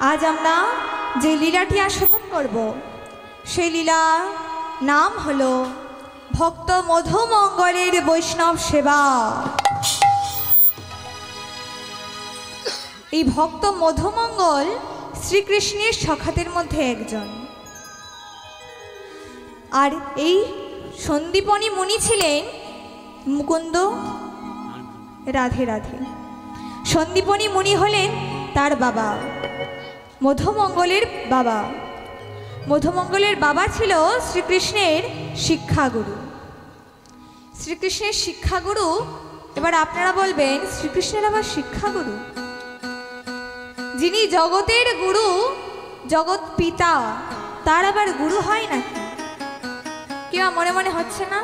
आज আমরা যে লীলাটি আস্বাদন করব সেই লীলা নাম হলো ভক্ত মধুমঙ্গলের বৈষ্ণব সেবা। এই ভক্ত মধুমঙ্গল শ্রীকৃষ্ণের সখাদের মধ্যে একজন। আর এই সন্দীপনী মুনি ছিলেন মুকুন্দ রাধে রাধে। সন্দীপনী মুনি হলেন তার বাবা, মধুমঙ্গলের বাবা। মধুমঙ্গলের বাবা ছিল শ্রীকৃষ্ণের শিক্ষাগুরু। শ্রীকৃষ্ণের শিক্ষাগুরু, এবার আপনারা বলবেন শ্রীকৃষ্ণের আবার শিক্ষাগুরু? যিনি জগতের গুরু, জগৎ পিতা, তার আবার গুরু হয় নাকি? কেউ মনে মনে হচ্ছে না?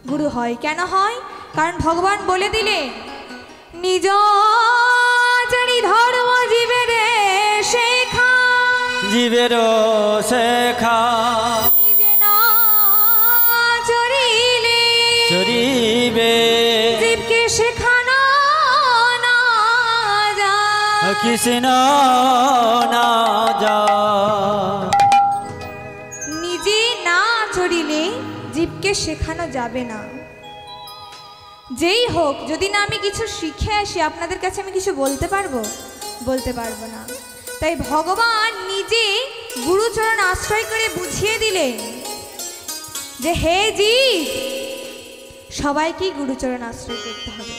গুরু হয়। কেন হয়? কারণ ভগবান বলে দিলেন নিজ ধর্ম জীবের শেখা, জীবের শেখা নিজে না চরিলে চরিবে জীবকে শেখানো না যায়, কৃষ্ণ না যায়। নিজে না চরিলে জীবকে শেখানো যাবে না। যেই হোক, যদি না আমি কিছু শিখে আসি আপনাদের কাছে আমি কিছু বলতে পারবো? বলতে পারবো না। তাই ভগবান নিজে গুরুচরণ আশ্রয় করে বুঝিয়ে দিলেন যে হে জীব, সবাইকেই গুরুচরণ আশ্রয় করতে হবে।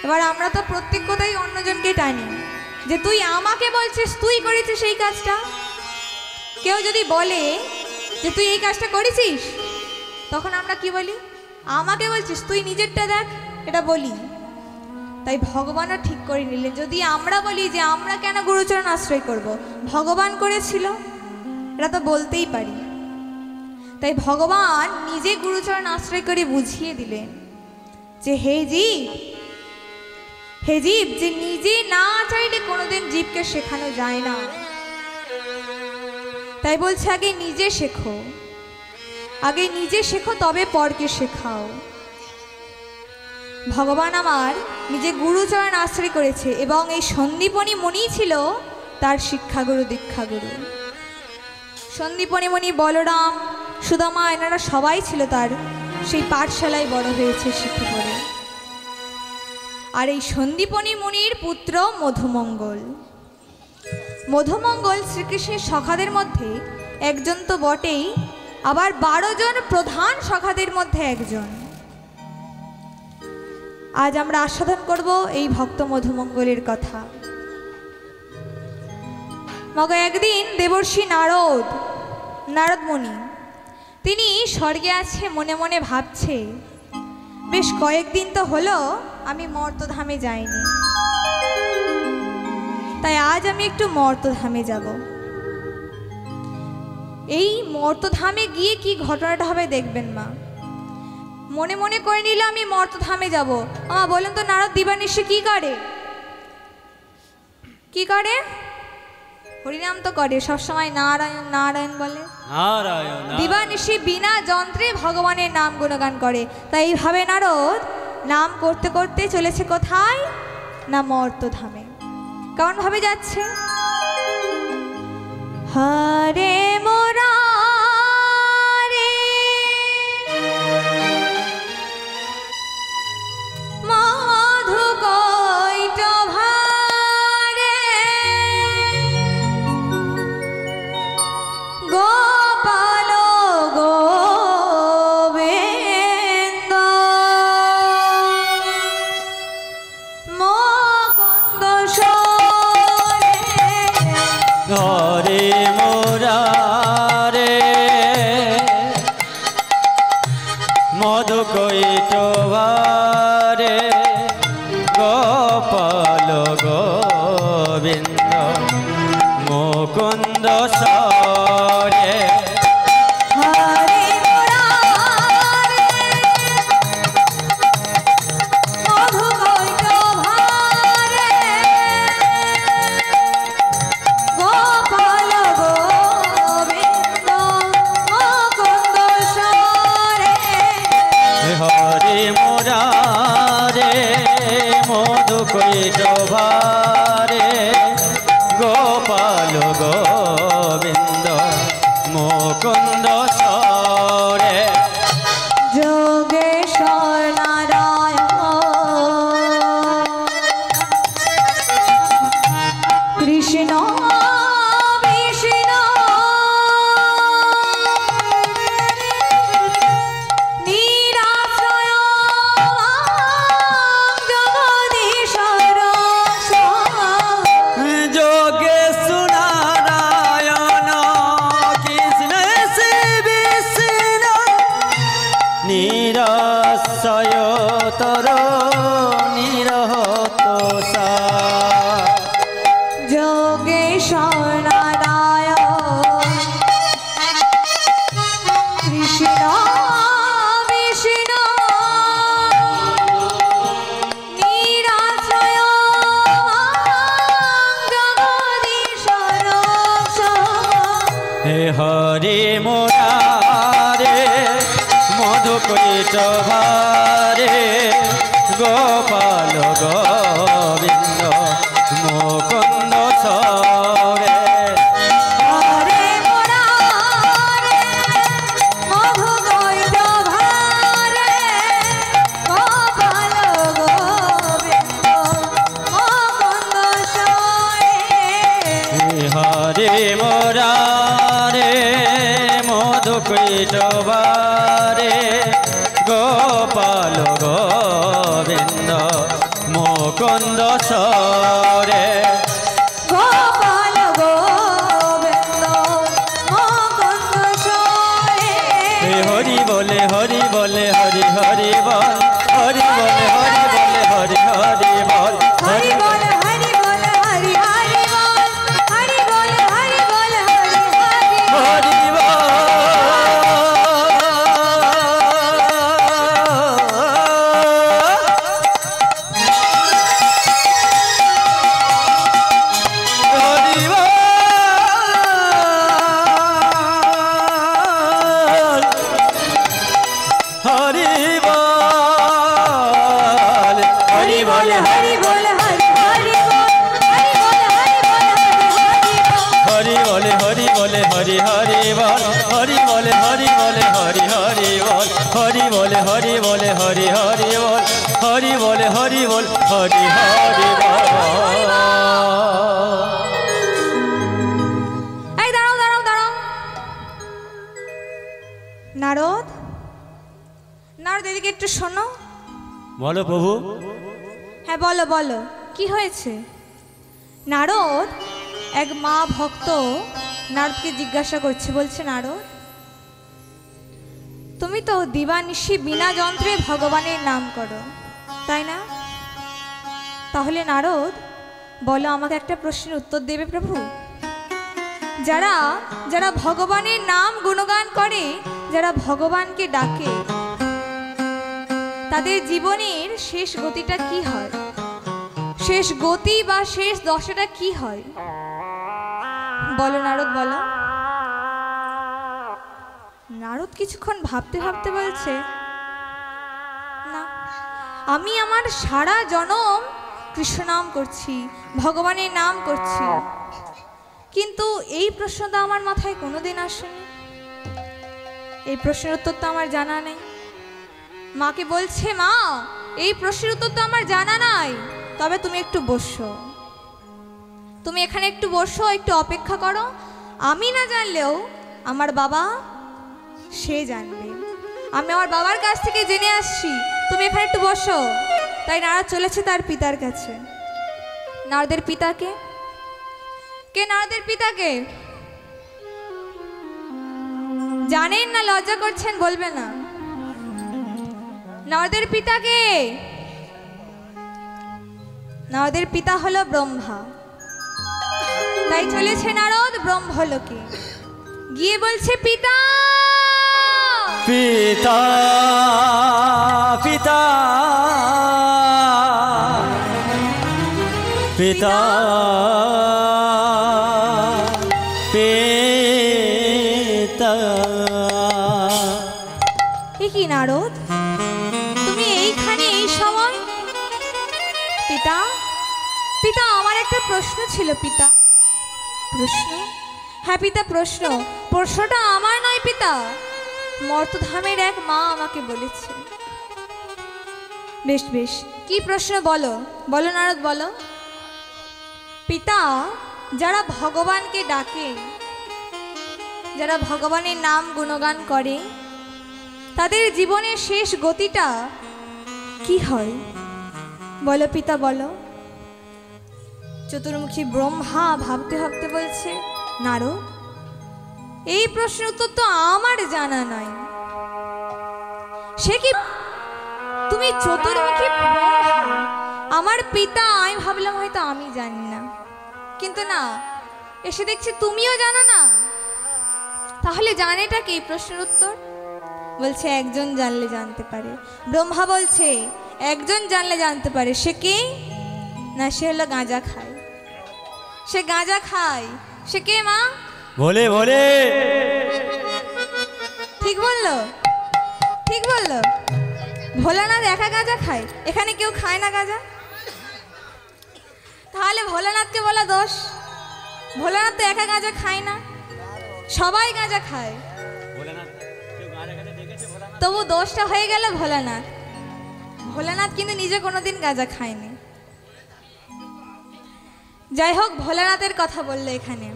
এবার আমরা তো প্রত্যেক কথাই অন্যজনকে টানি যে তুই আমাকে বলছিস, তুই করেছিস এই কাজটা। কেউ যদি বলে যে তুই এই কাজটা করেছিস, তখন আমরা কি বলি? আমাকে বলছিস, তুই নিজেরটা দেখ, এটা বলি। তাই ভগবানও ঠিক করে নিলেন, যদি আমরা বলি যে আমরা কেন গুরুচরণ আশ্রয় করব, ভগবান করেছিল, এটা তো বলতেই পারি। তাই ভগবান নিজে গুরুচরণ আশ্রয় করে বুঝিয়ে দিলেন যে হে জীব, হে জীব, যে নিজে না চাইলে কোনোদিন জীবকে শেখানো যায় না। তাই বলছে আগে নিজে শেখো, আগে নিজে শেখো তবে পরকে শেখাও। ভগবান আমার নিজে গুরুচরণ আশ্রয় করেছে এবং এই সন্দীপনী মুনি ছিল তার শিক্ষাগুরু, দীক্ষাগুরু। সন্দীপনী মুনি, বলরাম, সুদামা, এনারা সবাই ছিল তার সেই পাঠশালায় বড় হয়েছে শিক্ষা করে। আর এই সন্দীপনী মুনির পুত্র মধুমঙ্গল। মধুমঙ্গল শ্রীকৃষ্ণের সখাদের মধ্যে একজন তো বটেই, আবার 12 জন প্রধান সখাদের মধ্যে একজন। আজ আমরা আস্বাদন করব এই ভক্ত মধুমঙ্গলের কথা। মগ একদিন দেবর্ষি নারদ মুনি, তিনি স্বর্গে আছে, মনে মনে ভাবছে বেশ কয়েকদিন তো হলো আমি মর্তধামে যাইনি, তাই আজ আমি একটু মর্তধামে যাব। এই মর্তধামে গিয়ে কি ঘটনাটা হবে দেখবেন মা। মনে মনে করে নিলে আমি মর্তধামে যাব। বলেন তো নারদ দিবানিশি কি করে? কি করে? হরিনাম তো করে, সবসময় নারায়ণ নারায়ণ বলে। দিবানিশি বিনা যন্ত্রে ভগবানের নাম গুণগান করে। তাই এইভাবে নারদ নাম করতে করতে চলেছে কোথায়? না মর্তধামে। কেমন ভাবে যাচ্ছে? হরে মোরা রে মধু কৈটভারে গোপাল গোবিন্দ মুকুন্দ হরে মোরা রে মধু কৈটভারে গোপাল গোবিন্দ মুকুন্দ সরে। হরে মোরা রে মধু কৈটভারে হরি মুরারে মধু কৈটভারে গোপাল গোবিন্দ মুকুন্দ সরে হরে মুরারে মধু কৈটভারে গোপাল গোবিন্দ মুকুন্দ সরে হরে মুরারে মধু কৈটভারে গোপাল গোবিন্দ মুকুন্দ সরে গোপাল গোবিন্দ মুকুন্দ সরে হরি বলে হরি বলে হরি হরি বল হরি বলে হরি বলে হরি হরি বল হরি বল হরি বল হরি হরি বল হরি বল হরি বল হরি হরি হরি হরি বল হরি বল হরি হরি বল হরি বল হরি বল হরি হরি বল হরি বলে হরি বলে হরি হরি বল হরি বলে হরি বলে হরি হরি বল হরি বলে হরি বল হরি হরি বল এই দাঁড়াও দাঁড়াও দাঁড়াও নারদ নারদ এদিকে একটু শোনো বলো প্রভু হ্যাঁ বলো বলো কি হয়েছে নারদ এক মা ভক্ত নারদকে জিজ্ঞাসা করছে বলছে নারদ তুমি তো দিবানিশি বিনা যন্ত্রে ভগবানের নাম করো তাই না তাহলে নারদ বলো আমাকে একটা প্রশ্নের উত্তর দেবে প্রভু যারা যারা ভগবানের নাম গুণগান করে যারা ভগবানকে ডাকে তাদের জীবনের শেষ গতিটা কি হয় শেষ গতি বা শেষ দশাটা কি হয় বলো নারদ বলো নারদ কিছুক্ষণ ভাবতে ভাবতে বলছে না আমি আমার সারা জনম কৃষ্ণ নাম করছি ভগবানের নাম করছি কিন্তু এই প্রশ্নটা আমার মাথায় কোনোদিন আসেনি এই প্রশ্নের উত্তর তো আমার জানা নেই মাকে বলছে মা এই প্রশ্নের উত্তর তো আমার জানা নাই তবে তুমি একটু বসো তুমি এখানে একটু বসো একটু অপেক্ষা করো আমি না জানলেও আমার বাবা সে জানবে আমি আমার বাবার কাছ থেকে জেনে আসছি তুমি এখানে একটু বসো তাই নারদ চলেছে তার পিতার কাছে নারদের পিতাকে কে নারদের পিতাকে জানেন না লজ্জা করছেন বলবে না নারদের পিতাকে নারদের পিতা হলো ব্রহ্মা তাই চলেছে নারদ ব্রহ্মলোকে গিয়ে বলছে পিতা পিতা পিতা পিতা পিতা এ কি নারদ তুমি এইখানে এই সময় পিতা পিতা আমার একটা প্রশ্ন ছিল পিতা প্রশ্ন হ্যাঁ পিতা প্রশ্ন প্রশ্নটা আমার নয় পিতা মর্তধামের এক মা আমাকে বলেছে বেশ বেশ কি প্রশ্ন বলো বলো নারদ বলো পিতা যারা ভগবানকে ডাকে যারা ভগবানের নাম গুণগান করে তাদের জীবনের শেষ গতিটা কি হয় বলো পিতা বলো চতুর্মুখী ব্রহ্মা ভাবতে ভাবতে বলছে নারদ এই প্রশ্নের উত্তর তো আমার জানা নাই সে কি তুমি চতুর্মুখী ব্রহ্মা আমার পিতা আমি ভাবলাম হয়তো আমি জানি না কিন্তু না এসে দেখছি তুমিও জানো না তাহলে জানেটা কি প্রশ্নের উত্তর বলছে একজন জানলে জানতে পারে ব্রহ্মা বলছে একজন জানলে জানতে পারে সে কে না সে হলো গাঁজা খায় সে গাঁজা খায় সে কে মা ভোলে ভোলে। ঠিক বললো, ঠিক বললো। ভোলানাথ একা গাঁজা খায়, এখানে কেউ খায় না গাঁজা। তাহলে ভোলানাথকে বলা দোষ। ভোলানাথ তো একা গাঁজা খায় না, সবাই গাঁজা খায়, তবু দোষটা হয়ে গেল ভোলানাথ। ভোলানাথ কিন্তু নিজে কোনোদিন গাঁজা খায়নি। যাই হোক, ভোলানাথের কথা বললো এখানে।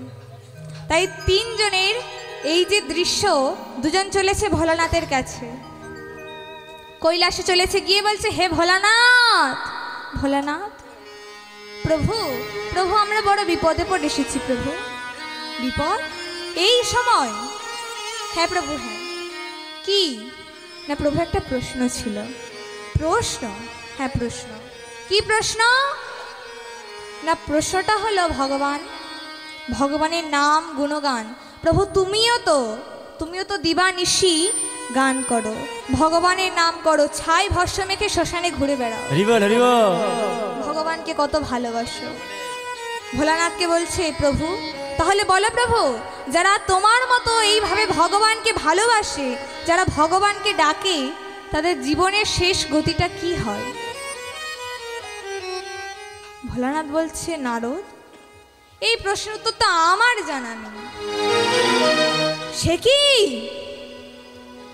তাই তিনজনের এই যে দৃশ্য, দুজন চলেছে ভোলানাথের কাছে, কৈলাসে চলেছে, গিয়ে বলছে, হে ভোলানাথ, ভোলানাথ প্রভু, প্রভু আমরা বড় বিপদে পড়ে এসেছি প্রভু। বিপদ এই সময়? হ্যাঁ প্রভু, হ্যাঁ। কি না প্রভু, একটা প্রশ্ন ছিল। প্রশ্ন? হ্যাঁ প্রশ্ন। কি প্রশ্ন? না প্রশ্নটা হলো ভগবান, ভগবানের নাম গুণগান। প্রভু তুমিও তো দিবানিশি গান করো, ভগবানের নাম করো, ছাই ভস্য মেখে শ্মশানে ঘুরে বেড়াও, ভগবানকে কত ভালোবাসো। ভোলানাথকে বলছে, প্রভু তাহলে বলো প্রভু, যারা তোমার মতো এইভাবে ভগবানকে ভালোবাসে, যারা ভগবানকে ডাকে, তাদের জীবনের শেষ গতিটা কি হয়? ভোলানাথ বলছে, নারদ এই প্রশ্নের উত্তর তো আমার জানা নেই। সে কি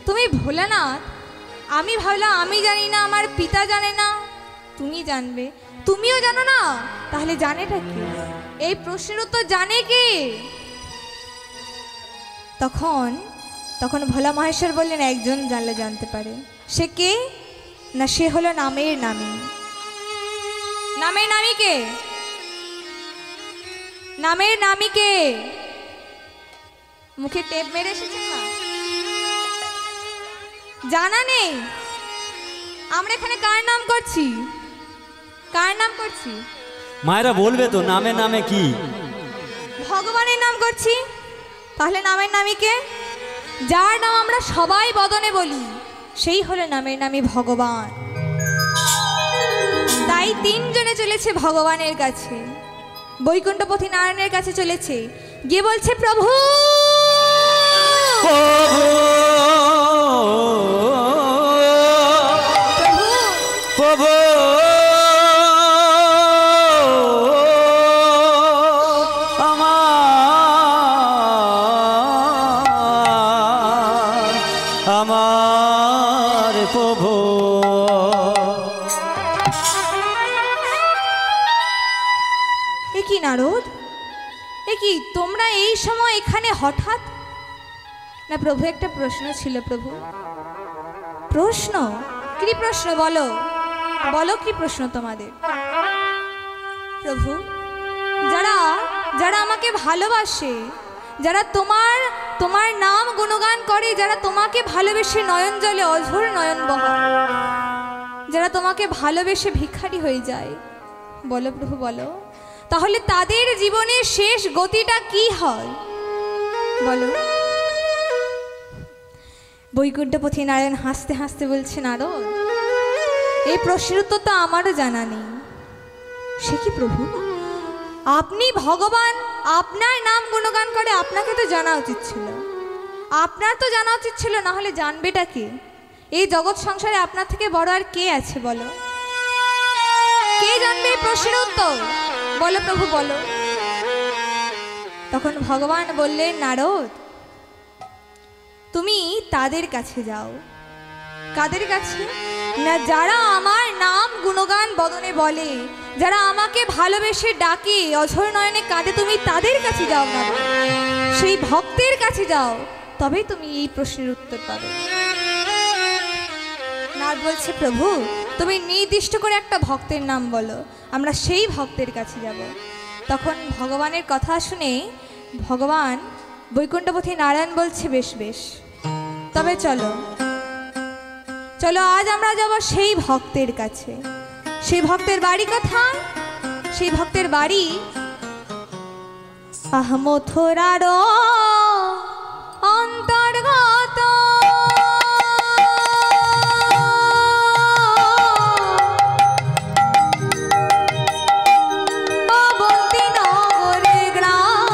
তুমি ভোলানাথ? আমি ভাবলাম আমি জানি না, আমার পিতা জানে না, তুমি জানবে। তুমিও জানো না, তাহলে জানেটা কি? এই প্রশ্নের উত্তর জানে কে? তখন ভোলা মহেশ্বর বললেন, একজন জানলে জানতে পারে। সে কে? না সে হলো নামের নামী। নামের নামী কে? নামের নামী কে? মুখে টেপ মেরে এসেছেন না? জানা নেই? আমরা এখানে কার নাম করছি? কার নাম করছি? মায়েরা বলবে তো নামে নামে কি? ভগবানের নাম করছি। তাহলে নামের নামী কে? যার নাম আমরা সবাই বদনে বলি, সেই হলো নামের নামী ভগবান। তাই তিনজনে চলেছে ভগবানের কাছে, বৈকুণ্ঠপতি নারায়ণের কাছে চলেছে, গিয়ে বলছে, প্রভু প্রভু আমার প্রভু। এ কি নারদ, এ কি তোমরা এই সময় এখানে হঠাৎ? না প্রভু, একটা প্রশ্ন ছিল প্রভু। প্রশ্ন? কি প্রশ্ন? বলো বলো, কি প্রশ্ন তোমাদের? প্রভু, যারা যারা আমাকে ভালোবাসে, যারা তোমার নাম গুণগান করে, যারা তোমাকে ভালোবেসে নয়ন জলে অঝোর নয়ন বহায়, যারা তোমাকে ভালোবেসে ভিখারি হয়ে যায়, বলো প্রভু বলো, তাহলে তাদের জীবনের শেষ গতিটা কি হয় বলো? বৈকুণ্ঠপতি নারায়ণ হাসতে হাসতে বলছে, নারদ এই প্রশ্নের উত্তর তো আমারও জানা নেই। সে কি প্রভু? আপনি ভগবান, আপনার নাম গুণগান করে, আপনাকে তো জানা উচিত ছিল। আপনার তো জানা উচিত ছিল, না হলে জানবেটা কে? এই জগৎ সংসারে আপনার থেকে বড় আর কে আছে বলো? কে জানবে এই প্রশ্নের উত্তর? বলো প্রভু বলো। তখন ভগবান বললেন, নারদ তুমি তাদের কাছে যাও। কাদের কাছে? না যারা আমার নাম গুণগান বদনে বলে, যারা আমাকে ভালোবেসে ডাকে, অঝোর নয়নে কাঁদে, তুমি তাদের কাছে যাও না, সেই ভক্তের কাছে যাও, তবেই তুমি এই প্রশ্নের উত্তর পাবে। নারদ বলছে, প্রভু তুমি নির্দিষ্ট করে একটা ভক্তের নাম বলো, আমরা সেই ভক্তের কাছে যাব। তখন ভগবানের কথা শুনে ভগবান বৈকুণ্ঠপতি নারায়ণ বলছে, বেশ বেশ, তবে চলো চলো আজ আমরা যাব সেই ভক্তের কাছে। সেই ভক্তের বাড়ি কোথায়? সেই ভক্তের বাড়ি মথুরার অন্তর্গত অবন্তী নগরের গ্রাম।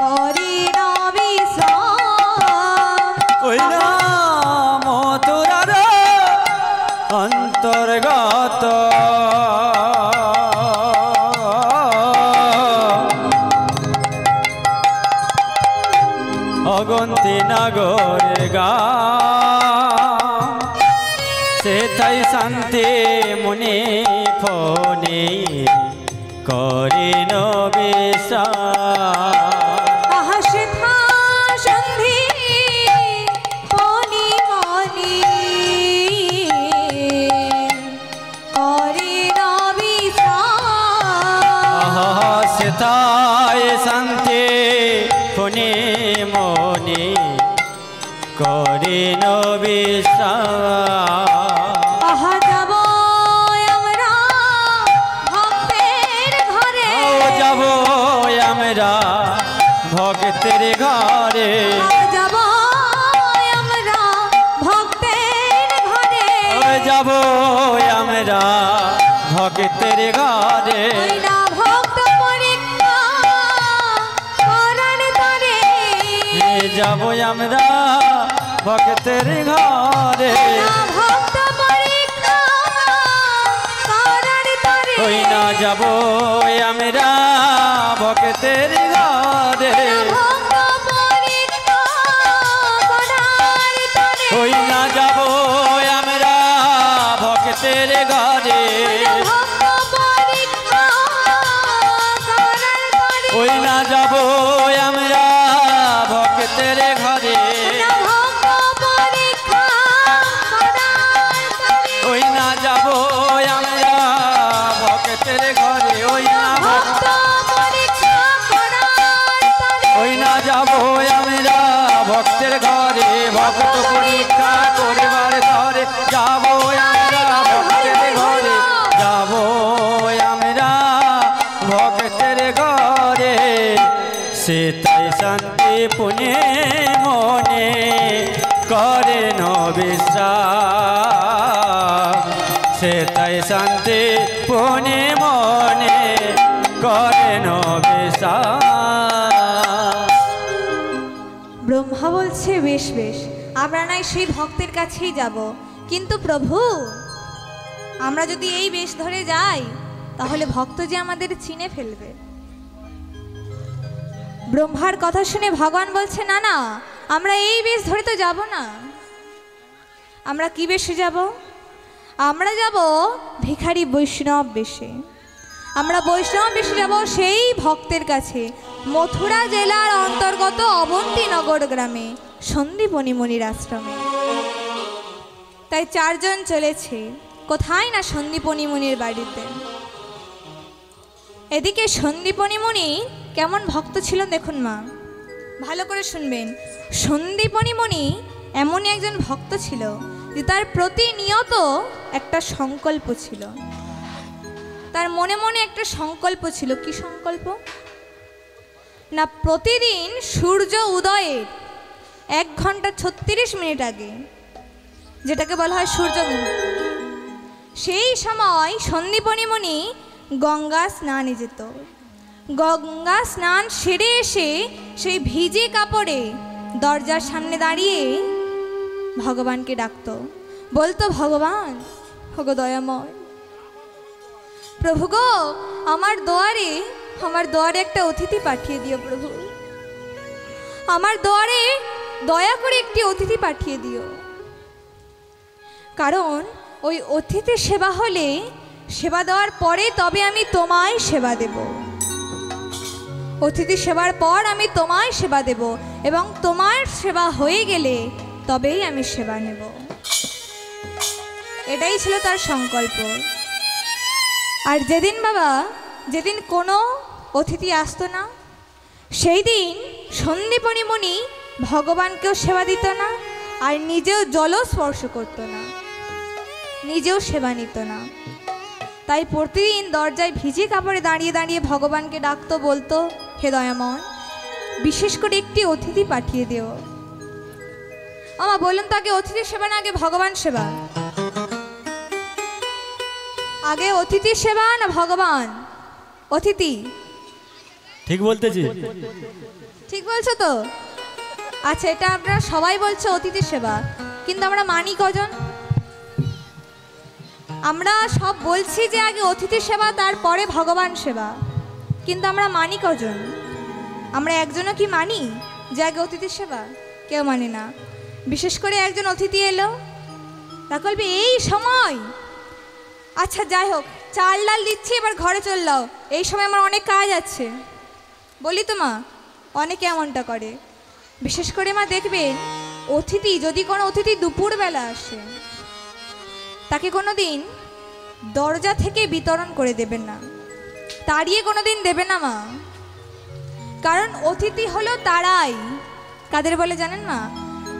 করি না বিশ্রাম। ওই না মথুরার অন্তর্গত অগন্তি নগর গা সেথাই শান্তি মুনি ফোনে করিন বিশ্রাম। আহা সেথা সন্ধি ফণি মণি করি না বিশ্রাম। আহা সেথাই শান্তি ফোনে মনে করিন বিশ্রাম। আহা যাব আমরা ভক্তের ঘরে, যাব আমরা ভক্তের ঘরে, যাব আমরা ভক্তের ঘরে, যাব আমরা ভক্তের ঘরে। ওই না ভক্ত পরীক্ষা করার তরে, যাব আমরা ভক্তের ঘরে, না ভক্ত পরীক্ষা করার তরে, ওই না যাব আমরা ভক্তের ঘরে, ভক্ত পরীক্ষা করার তরে, ওই না যাব আমরা ভক্তের ঘরে, ভক্ত পরীক্ষা করার তরে, ওই না যাব আমরা ভক্তের ঘরে, না ভক্ত পরীক্ষা করার তরে, ওই না যাব আমরা ভক্তের ঘরে, ওই না ভক্ত পরীক্ষা করার তরে, ওই না যাব আমরা ভক্তের ঘরে, ভক্ত পরীক্ষা করিবার ধরে যাব আমরা ভক্তের ঘরে, যাব আমরা ভক্তের ঘরে। সেটাই শান্তি পুনে মনে করে বিশ্রাম, সেটাই শান্তি পুনে মনে করে বিশ্রাম। ব্রহ্মা বলছে বেশ বেশ, আমরা নাই সেই ভক্তের কাছেই যাব, কিন্তু প্রভু আমরা যদি এই বেশ ধরে যাই তাহলে ভক্ত যে আমাদের চিনে ফেলবে। ব্রহ্মার কথা শুনে ভগবান বলছে না না, আমরা এই বেশ ধরে তো যাব না। আমরা কি বেশে যাব? আমরা যাব ভিখারি বৈষ্ণব বেশে। আমরা বৈষ্ণব বেশে যাব সেই ভক্তের কাছে, মথুরা জেলার অন্তর্গত অবন্তীনগর গ্রামে সন্দীপনী মুনির আশ্রমে। তাই চারজন চলেছে কোথায় না সন্দীপনী মুনির বাড়িতে। এদিকে সন্দীপনী মুনি কেমন ভক্ত ছিলেন দেখুন মা, ভালো করে শুনবেন। সন্দীপনী মুনি এমনই একজন ভক্ত ছিল যে তার প্রতিনিয়ত একটা সংকল্প ছিল। তার মনে মনে একটা সংকল্প ছিল। কি সংকল্প? না প্রতিদিন সূর্য উদয়ের 1 ঘন্টা 36 মিনিট আগে, যেটাকে বলা হয় সূর্য মুহূর্ত, সেই সময় সন্দীপনী মুনি গঙ্গা স্নানে যেত। গঙ্গা স্নান সেরে এসে সেই ভিজে কাপড়ে দরজার সামনে দাঁড়িয়ে ভগবানকে ডাকতো, বলতো ভগবান গো দয়াময়, প্রভু গো আমার দুয়ারে একটা অতিথি পাঠিয়ে দিও প্রভু, আমার দুয়ারে দয়া করে একটি অতিথি পাঠিয়ে দিও। কারণ ওই অতিথি সেবা হলে, সেবা দেওয়ার পরে তবে আমি তোমায় সেবা দেব। অতিথি সেবার পর আমি তোমায় সেবা দেব এবং তোমার সেবা হয়ে গেলে তবেই আমি সেবা নেব। এটাই ছিল তার সংকল্প। আর যেদিন কোনো অতিথি আসতো না, সেই দিন সন্দীপনী মুনি ভগবানকেও সেবা দিত না, আর নিজেও জলও স্পর্শ করত না, নিজেও সেবা নিত না। তাই প্রতিদিন দরজায় ভিজে কাপড়ে দাঁড়িয়ে দাঁড়িয়ে ভগবানকে ডাকতো, বলতো হে দয়াময় বিশেষ করে একটি অতিথি পাঠিয়ে দিও। আমা বলুন তো, আগে অতিথি সেবা না আগে ভগবান সেবা? আগে অতিথি সেবা না ভগবান? অতিথি। ঠিক বলতেছি। ঠিক বলছো তো? আচ্ছা, এটা আপনারা সবাই বলছো অতিথি সেবা, কিন্তু আমরা মানি কজন? আমরা সব বলছি যে আগে অতিথি সেবা, তারপরে ভগবান সেবা, কিন্তু আমরা মানি কজন? আমরা একজনও কি মানি যে আগে অতিথি সেবা? কেউ মানি না। বিশেষ করে একজন অতিথি এলো, তা বলবে এই সময়, আচ্ছা যাই হোক, চাল ডাল দিচ্ছি, এবার ঘরে চললাও, এই সময় আমার অনেক কাজ আছে। বলি তো মা, অনেকে এমনটা করে। বিশেষ করে মা দেখবেন, অতিথি যদি কোনো অতিথি দুপুরবেলা আসে, তাকে কোনো দিন দরজা থেকে বিতরণ করে দেবেন না, তাড়িয়ে কোনো দিন দেবে না মা। কারণ অতিথি হলো তারাই, কাদের বলে জানেন মা?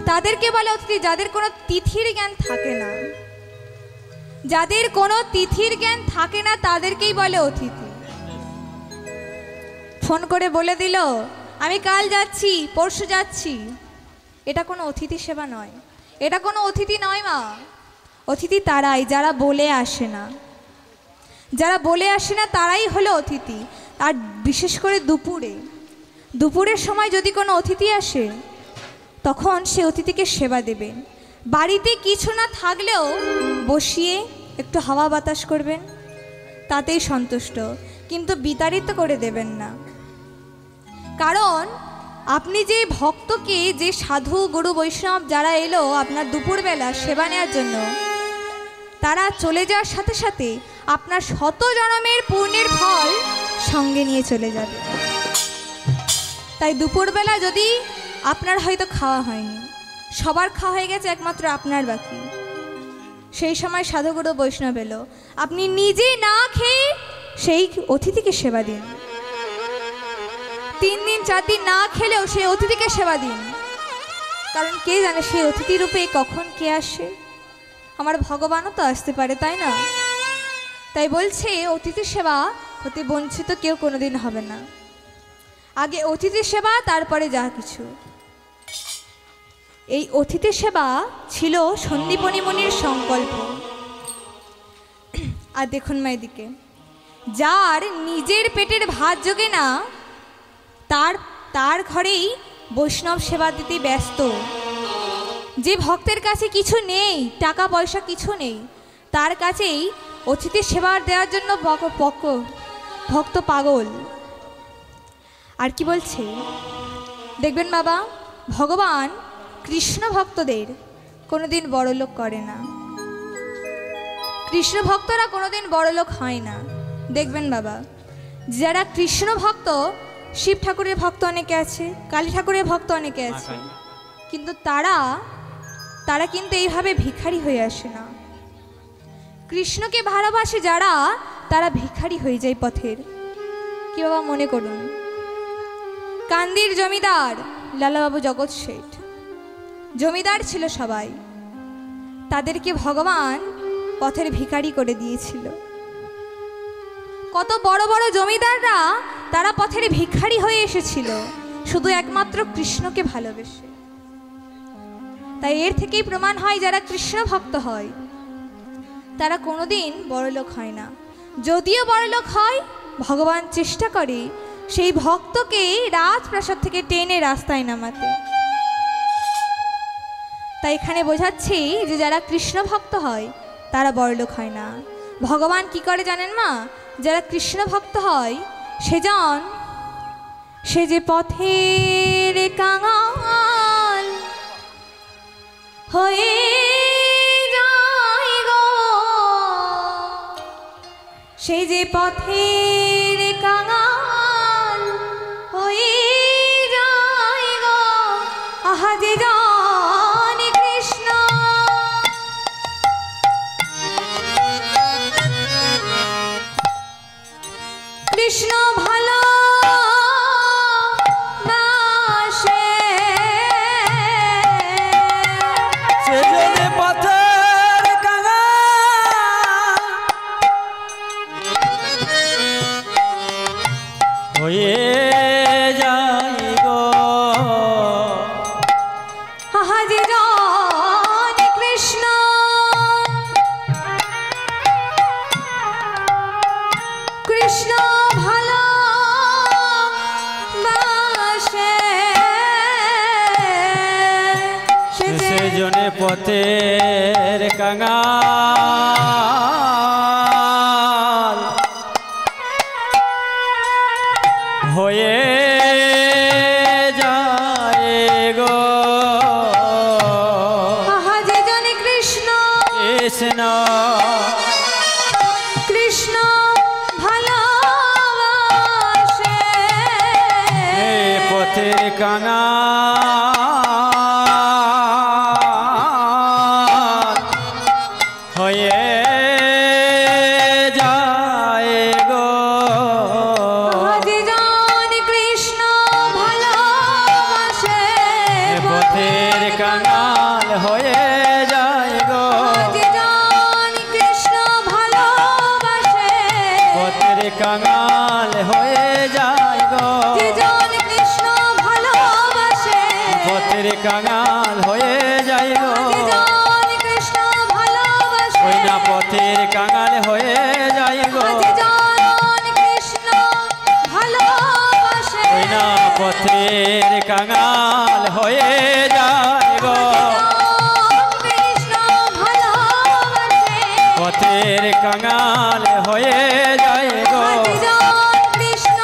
তাদেরকে বলে অতিথি যাদের কোনো তিথির জ্ঞান থাকে না। যাদের কোনো তিথির জ্ঞান থাকে না তাদেরকেই বলে অতিথি। ফোন করে বলে দিল আমি কাল যাচ্ছি, পরশু যাচ্ছি, এটা কোনো অতিথি সেবা নয়, এটা কোনো অতিথি নয় মা। অতিথি তারাই যারা বলে আসে না, যারা বলে আসে না তারাই হলো অতিথি। আর বিশেষ করে দুপুরের সময় যদি কোনো অতিথি আসে, তখন সে অতিথিকে সেবা দেবেন। বাড়িতে কিছু না থাকলেও বসিয়ে একটু হাওয়া বাতাস করবেন, তাতেই সন্তুষ্ট, কিন্তু বিতাড়িত করে দেবেন না। কারণ আপনি যে ভক্তকে, যে সাধু গুরু বৈষ্ণব যারা এলো আপনার দুপুরবেলা সেবা নেওয়ার জন্য, তারা চলে যাওয়ার সাথে সাথে আপনার শত জনমের পুণ্যের ফল সঙ্গে নিয়ে চলে যাবে। তাই দুপুরবেলা যদি আপনার হয়তো খাওয়া হয়নি, সবার খাওয়া হয়ে গেছে, একমাত্র আপনার বাকি, সেই সময় সাধুগুরু বৈষ্ণব এলো, আপনি নিজে না খেয়ে সেই অতিথিকে সেবা দিন। 3 দিন 4 দিন না খেলেও সেই অতিথিকে সেবা দিন। কারণ কে জানে সেই অতিথি রূপে কখন কে আসে, আমার ভগবানও তো আসতে পারে, তাই না? তাই বলছে অতিথি সেবা হতে বঞ্চিত কেউ কোনোদিন হবে না। আগে অতিথি সেবা, তারপরে যা কিছু। এই অতিথি সেবা ছিল সন্দীপনী মুনির সংকল্প। আর দেখুন মা এদিকে, যার নিজের পেটের ভাত জোগে না, তার ঘরেই বৈষ্ণব সেবা দিতে ব্যস্ত। যে ভক্তের কাছে কিছু নেই, টাকা পয়সা কিছু নেই, তার কাছেই অতিথি সেবা দেওয়ার জন্য ভক্ত পাগল। আর কি বলছে দেখবেন বাবা, ভগবান কৃষ্ণ ভক্তদের কোনোদিন বড়লোক করে না। কৃষ্ণ ভক্তরা কোনোদিন বড়লোক হয় না। দেখবেন বাবা, যারা কৃষ্ণ ভক্ত, শিব ঠাকুরের ভক্ত অনেকে আছে, কালী ঠাকুরের ভক্ত অনেকে আছে, কিন্তু তারা কিন্তু এইভাবে ভিখারি হয়ে আসে না। কৃষ্ণকে ভালোবাসে যারা, তারা ভিখারি হয়ে যায় পথের। কি বাবা মনে করুন, কান্দির জমিদার লালাবাবু জগৎ শেঠ, জমিদার ছিল সবাই, তাদেরকে ভগবান পথের ভিখারি করে দিয়েছিল। কত বড় বড় জমিদাররা তারা পথের ভিখারি হয়ে এসেছিল, শুধু একমাত্র কৃষ্ণকে ভালোবেসে। তাই এর থেকেই প্রমাণ হয় যারা কৃষ্ণ ভক্ত হয় তারা কোনোদিন বড়লোক হয় না। যদিও বড়লোক হয়, ভগবান চেষ্টা করে সেই ভক্তকে রাজপ্রাসাদ থেকে টেনে রাস্তায় নামাতে। তাই এখানে বোঝাচ্ছি যে যারা কৃষ্ণ ভক্ত হয় তারা বড়লোক হয় না। ভগবান কি করে জানেন মা? যারা কৃষ্ণ ভক্ত হয় সে যে পথের কাঙাল হয়ে যায় গো, সে যে পথের কাঙাল হয়ে যায় গো, আহা যে জানে কৃষ্ণ কৃষ্ণ ভালো পথের কাঙাল হয়ে যায় গো আহা যে জানে কৃষ্ণ কৃষ্ণ কৃষ্ণ ভালোবাসে পথের কাঙাল হয়ে যায় গো আহা যে জানে কৃষ্ণ ভালোবাসে পথের কাঙাল হয়ে যায় গো যে জানে কৃষ্ণ ভালোবাসে পথের কাঙাল হয়ে যায় গো যে জানে কৃষ্ণ ভালোবাসে পথের কাঙাল হয়ে যায় গো যে জানে কৃষ্ণ ভালোবাসে ওই না পথের কাঙাল হয়ে যায় গো যে জানে কৃষ্ণ ভালোবাসে ওই না পথের কাঙাল হয়ে যায় গো কৃষ্ণ ভালোবাসে পথের কাঙাল হয়ে যায় গো কৃষ্ণ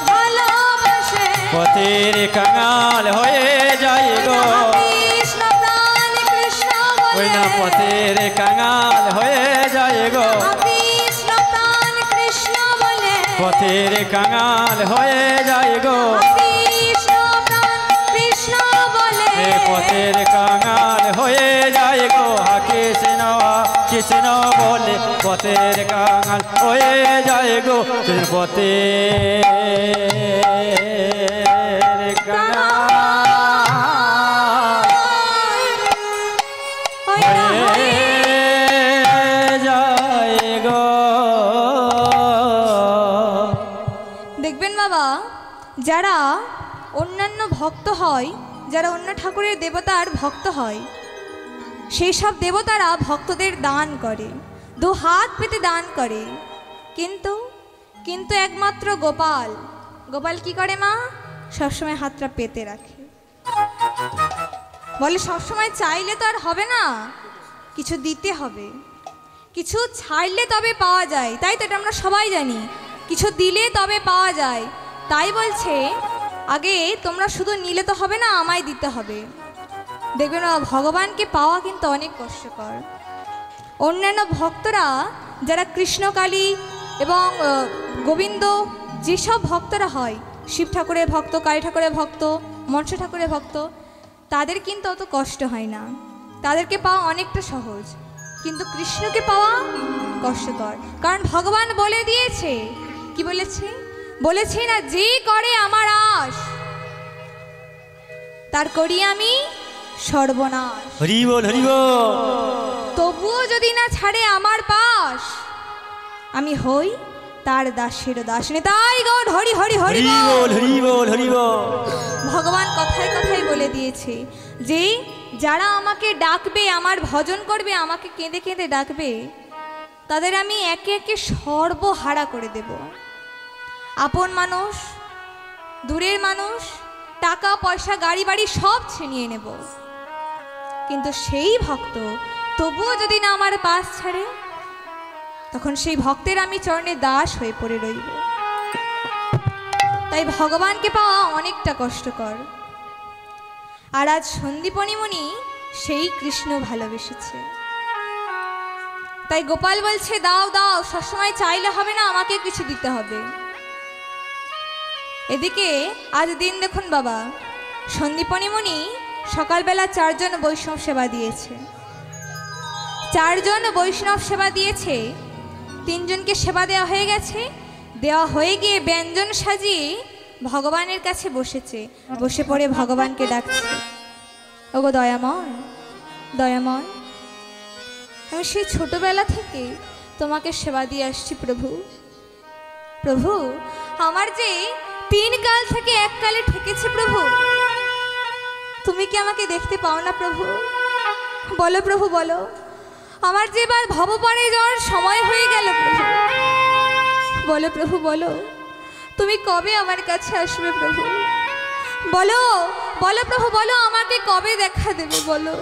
ভালোবাসে পথের কাঙাল হয়ে যায় গো কৃষ্ণ প্রাণ কৃষ্ণ ওই না পথের কাঙাল হয়ে যায় গো কৃষ্ণ প্রাণ কৃষ্ণ বলে পথের কাঙাল হয়ে যায় গো কৃষ্ণ প্রাণ কৃষ্ণ বলে পথের কাঙাল হয়ে যায় গো কৃষ্ণ কৃষ্ণ বলে পথের কাঙাল হয়ে যায় গো পথের কাঙাল হয়ে যায় গো দেখবেন বাবা, যারা অন্যান্য ভক্ত হয়, যারা অন্য ঠাকুরের দেবতার ভক্ত হয়, সেই সব দেবতারা ভক্তদের দান করে, দু হাত পেতে দান করে। কিন্তু কিন্তু একমাত্র গোপাল, গোপাল কি করে মা? সবসময় হাতটা পেতে রাখে, বলে সবসময় চাইলে তো আর হবে না, কিছু দিতে হবে, কিছু ছাড়লে তবে পাওয়া যায়। তাই তো এটা আমরা সবাই জানি, কিছু দিলে তবে পাওয়া যায়। তাই বলছে আগে তোমরা শুধু নিলে তো হবে না, আমায় দিতে হবে। দেখবেন ভগবানকে পাওয়া কিন্তু অনেক কষ্টকর। অন্যান্য ভক্তরা যারা কৃষ্ণকালী এবং গোবিন্দ, যেসব ভক্তরা হয়, শিব ঠাকুরের ভক্ত, কালী ঠাকুরের ভক্ত, মনসা ঠাকুরের ভক্ত, তাদের কিন্তু অত কষ্ট হয় না, তাদেরকে পাওয়া অনেকটা সহজ। কিন্তু কৃষ্ণকে পাওয়া কষ্টকর, কারণ ভগবান বলে দিয়েছে, কি বলেছে? বলেছে না, যে করে আমার আশ তার করি আমি সর্বনাশ। হরি বল হরি বল। তবুও যদি না ছাড়ে আমার পাশ, আমি হই তার দাসের দাস। তাই গৌর হরি হরি হরি হরি বল হরি বল হরি বল। ভগবান কথায় কথায় বলে দিয়েছে যে যারা আমাকে ডাকবে, আমার ভজন করবে, আমাকে কেঁদে কেঁদে ডাকবে, তাদের আমি একে একে সর্বহারা করে দেব। আপন মানুষ, দূরের মানুষ, টাকা পয়সা, গাড়ি বাড়ি সব ছিনিয়ে নেব। কিন্তু সেই ভক্ত তবুও যদি না আমার পাশ ছাড়ে, তখন সেই ভক্তের আমি চরণে দাস হয়ে পড়ে রইব। তাই ভগবানকে পাওয়া অনেকটা কষ্টকর। আর আজ সন্দীপনী মুনি সেই কৃষ্ণ ভালোবেসেছে। তাই গোপাল বলছে, দাও দাও, সবসময় চাইলে হবে না, আমাকে কিছু দিতে হবে। এদিকে আজ দিন দেখুন বাবা, সন্দীপনী মুনি সকালবেলা 4 জন বৈষ্ণব সেবা দিয়েছে। 4 জন বৈষ্ণব সেবা দিয়েছে, 3 জনকে সেবা দেওয়া হয়ে গেছে। দেওয়া হয়ে গিয়ে ব্যঞ্জন সাজিয়ে ভগবানের কাছে বসেছে, বসে পড়ে ভগবানকে ডাকছে, ওগো দয়াময়, দয়াময়, আমি সেই ছোটবেলা থেকে তোমাকে সেবা দিয়ে আসছি প্রভু। প্রভু, আমার যে 3 কাল থেকে 1 কালে ঠেকেছে প্রভু, তুমি কি আমাকে দেখতে পাও না প্রভু? বলো প্রভু বলো, আমার যে এবার ভবপারে যাওয়ার সময় হয়ে গেল প্রভু, বলো প্রভু বলো, তুমি কবে আমার কাছে আসবে প্রভু? বলো, বলো প্রভু বলো, আমাকে কবে দেখা দেবে বলো?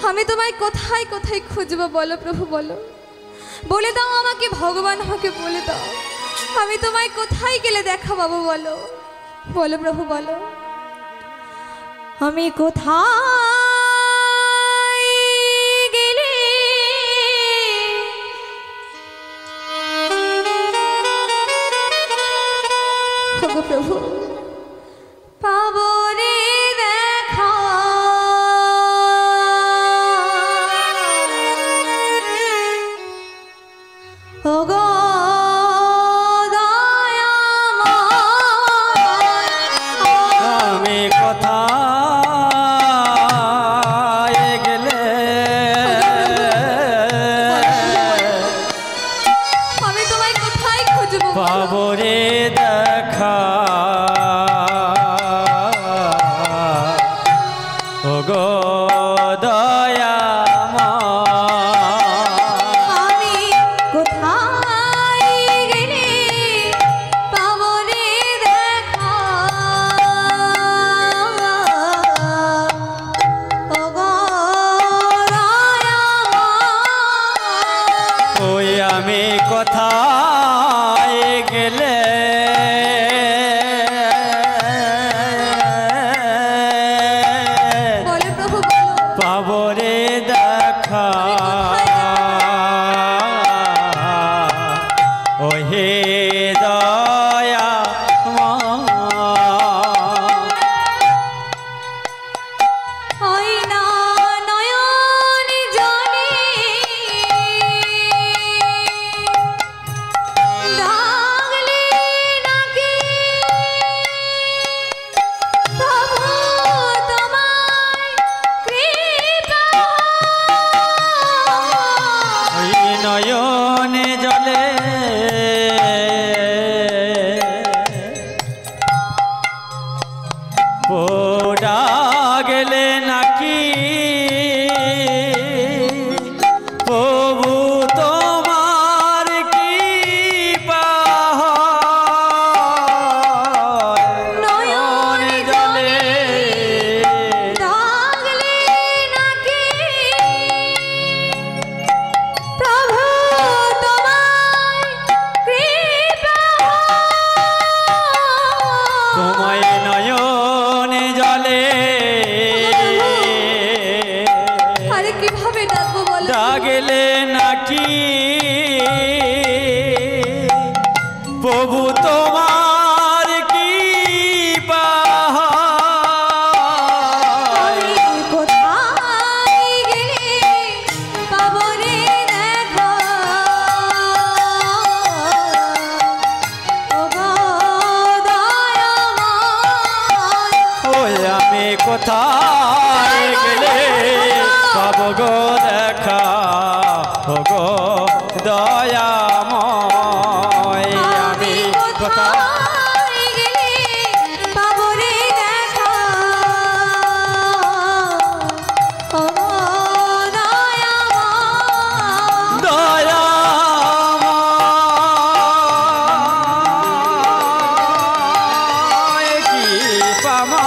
আমি তোমায় কোথায় কোথায় খুঁজবো বলো প্রভু বলো? বলে দাও আমাকে ভগবান, আমাকে বলে দাও আমি তোমায় কোথায় গেলে দেখা পাবো বলো? বলো প্রভু বলো, আমি কোথায় গেলে ওগো প্রভু পাবো রে দেখা? ওগো আমি কোথায় গেলে আমি তোমায় কোথায় খুঁজবো পাবো রে দেখা? ওগো আমি কোথায় গেলে পাবো রে দেখা? ওগো ওই আমি কোথায় গেলে বলো প্রভু বলো, পাবো রে দেখা? ওহে দয়া ওই না নয়ন জলে ডাকলে নাকি প্রভু তোমায় কৃপা? ওই নয়নে জলে পোড়া গেলে নাকি প্রভু তোমার কৃপা হয়? নয়নে জলে ডাকলে নাকি প্রভু তোমায় কৃপা? তোমায় নয়নে জলে আরে কিভাবে ডাকবো বলো? ডাকলে নাকি প্রভু তোমার কৃপা হয়? আমি কোথায় গেলে পাবো রে দেখা? ওগো দয়াময়, ওই আমি কোথায় গেলে পাবো গো দেখা? ওগো দয়াময়, আমি কোথায় গেলে পাবো রে দেখা? ওগো দয়াময়, দয়াময় কি পামা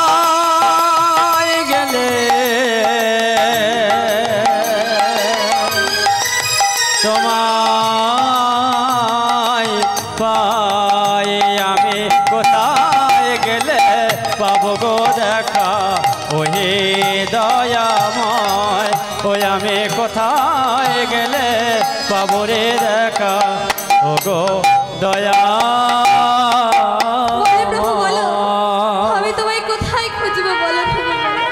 কোথায় গেলে তোমায় পাই? আমি কোথায় গেলে পাবো গো দেখা? ওহে দয়াময়, ওই আমি কোথায় গেলে পাবো রে দেখা? ও গো দয়া বলো প্রভু বলো, আমি তোমায় কোথায় খুঁজবো বলো প্রভু বলো?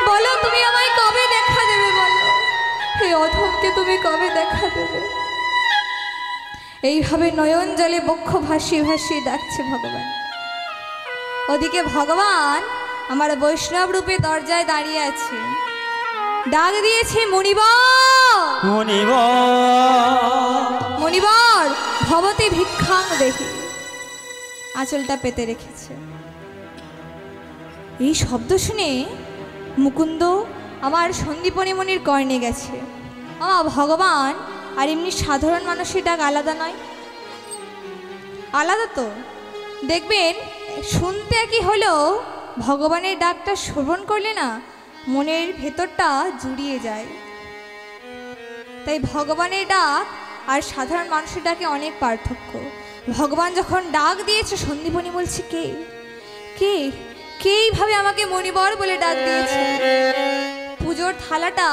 বলো তুমি আমায় কবে দেখা দেবে বলো? এই অধমকে তুমি কবে দেখা দেবে? এইভাবে নয়ন জলে বক্ষ ভাসিয়ে ভাসিয়ে ডাকছে ভগবান। ওদিকে ভগবান আমার বৈষ্ণব রূপে দরজায় দাঁড়িয়ে আছে, ডাক দিয়েছে মুনিবর মুনিবর মুনিবর ভবতে ভিক্ষাং দেখি। আঁচলটা পেতে রেখেছে। এই শব্দ শুনে মুকুন্দ আমার সন্দীপনী মনির কর্ণে গেছে। ভগবান আর এমনি সাধারণ মানুষের ডাক আলাদা নয়? আলাদা তো। দেখবেন শুনতে একই হলেও ভগবানের ডাকটা শ্রবণ করলে না মনের ভেতরটা জুড়িয়ে যায়। তাই ভগবানের ডাক আর সাধারণ মানুষের ডাকে অনেক পার্থক্য। ভগবান যখন ডাক দিয়েছে, সন্দীপনী বলছে কে কে কে এইভাবে আমাকে মণিবর বলে ডাক দিয়েছে। পুজোর থালাটা,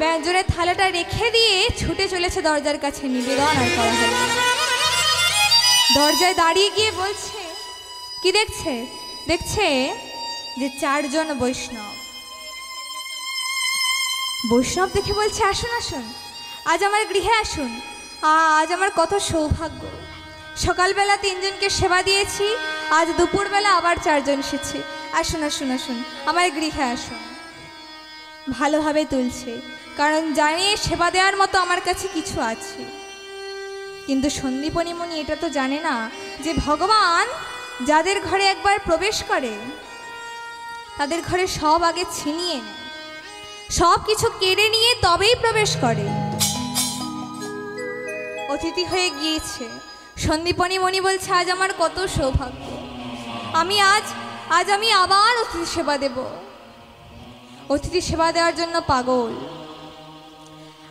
ব্যঞ্জনের থালাটা রেখে দিয়ে ছুটে চলেছে দরজার কাছে, নিবেদন আর করা হলো। দরজায় দাঁড়িয়ে গিয়ে বলছে, কি দেখছে? দেখছে যে 4 জন বৈষ্ণব। বৈষ্ণব দেখে বলছে, আসুন আসুন, আজ আমার গৃহে আসুন। আজ আমার কত সৌভাগ্য। সকালবেলা 3 জনকে সেবা দিয়েছি, আজ দুপুরবেলা আবার 4 জন এসেছে। আসুন আসুন আসুন, আমার গৃহে আসুন। ভালোভাবে তুলছে, কারণ জানে সেবা দেওয়ার মতো আমার কাছে কিছু আছে। কিন্তু সন্দীপনী মুনি এটা তো জানে না যে ভগবান যাদের ঘরে একবার প্রবেশ করে তাদের ঘরে সব আগে ছিনিয়ে নেয়, সব কিছু কেড়ে নিয়ে তবেই প্রবেশ করে। অতিথি হয়ে গিয়েছে। সন্দীপনী মুনি বলছে, আজ আমার কত সৌভাগ্য, আমি আজ আমি আবার অতিথি সেবা দেব। অতিথি সেবা দেওয়ার জন্য পাগল।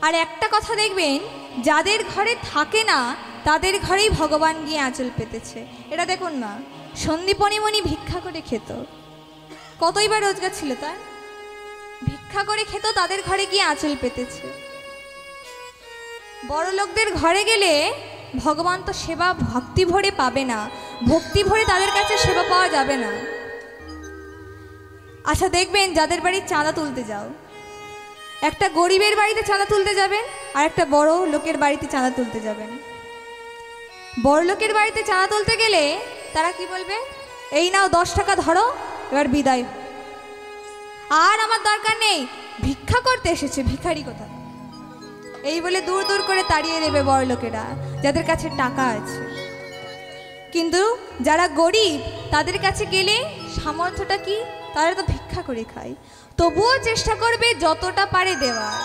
আর একটা কথা দেখবেন, যাদের ঘরে থাকে না তাদের ঘরেই ভগবান গিয়ে আঁচল পেতেছে। এটা দেখুন না, সন্দীপনী মুনি ভিক্ষা করে খেত, কতই বা রোজগার ছিল তার, ভিক্ষা করে খেত, তাদের ঘরে গিয়ে আঁচল পেতেছে। বড় লোকদের ঘরে গেলে ভগবান তো সেবা ভক্তি ভরে পাবে না, ভক্তি ভরে তাদের কাছে সেবা পাওয়া যাবে না। আচ্ছা দেখবেন, যাদের বাড়ি চাঁদা তুলতে যাও, একটা গরিবের বাড়িতে চাঁদা তুলতে যাবেন আর একটা বড় লোকের বাড়িতে চাঁদা তুলতে যাবেন। বড় লোকের বাড়িতে চাঁদা তুলতে গেলে তারা কি বলবে, এই নাও 10 টাকা ধরো, এবার বিদায়। আর আমার দরকার নেই, ভিক্ষা করতে এসেছে, ভিখারি কোথা, এই বলে দূর দূর করে তাড়িয়ে দেবে বড় লোকেরা, যাদের কাছে টাকা আছে। কিন্তু যারা গরিব তাদের কাছে গেলে সামর্থ্যটা কি, তারা তো ভিক্ষা করে খায়, তবুও চেষ্টা করবে যতটা পারে দেওয়ার।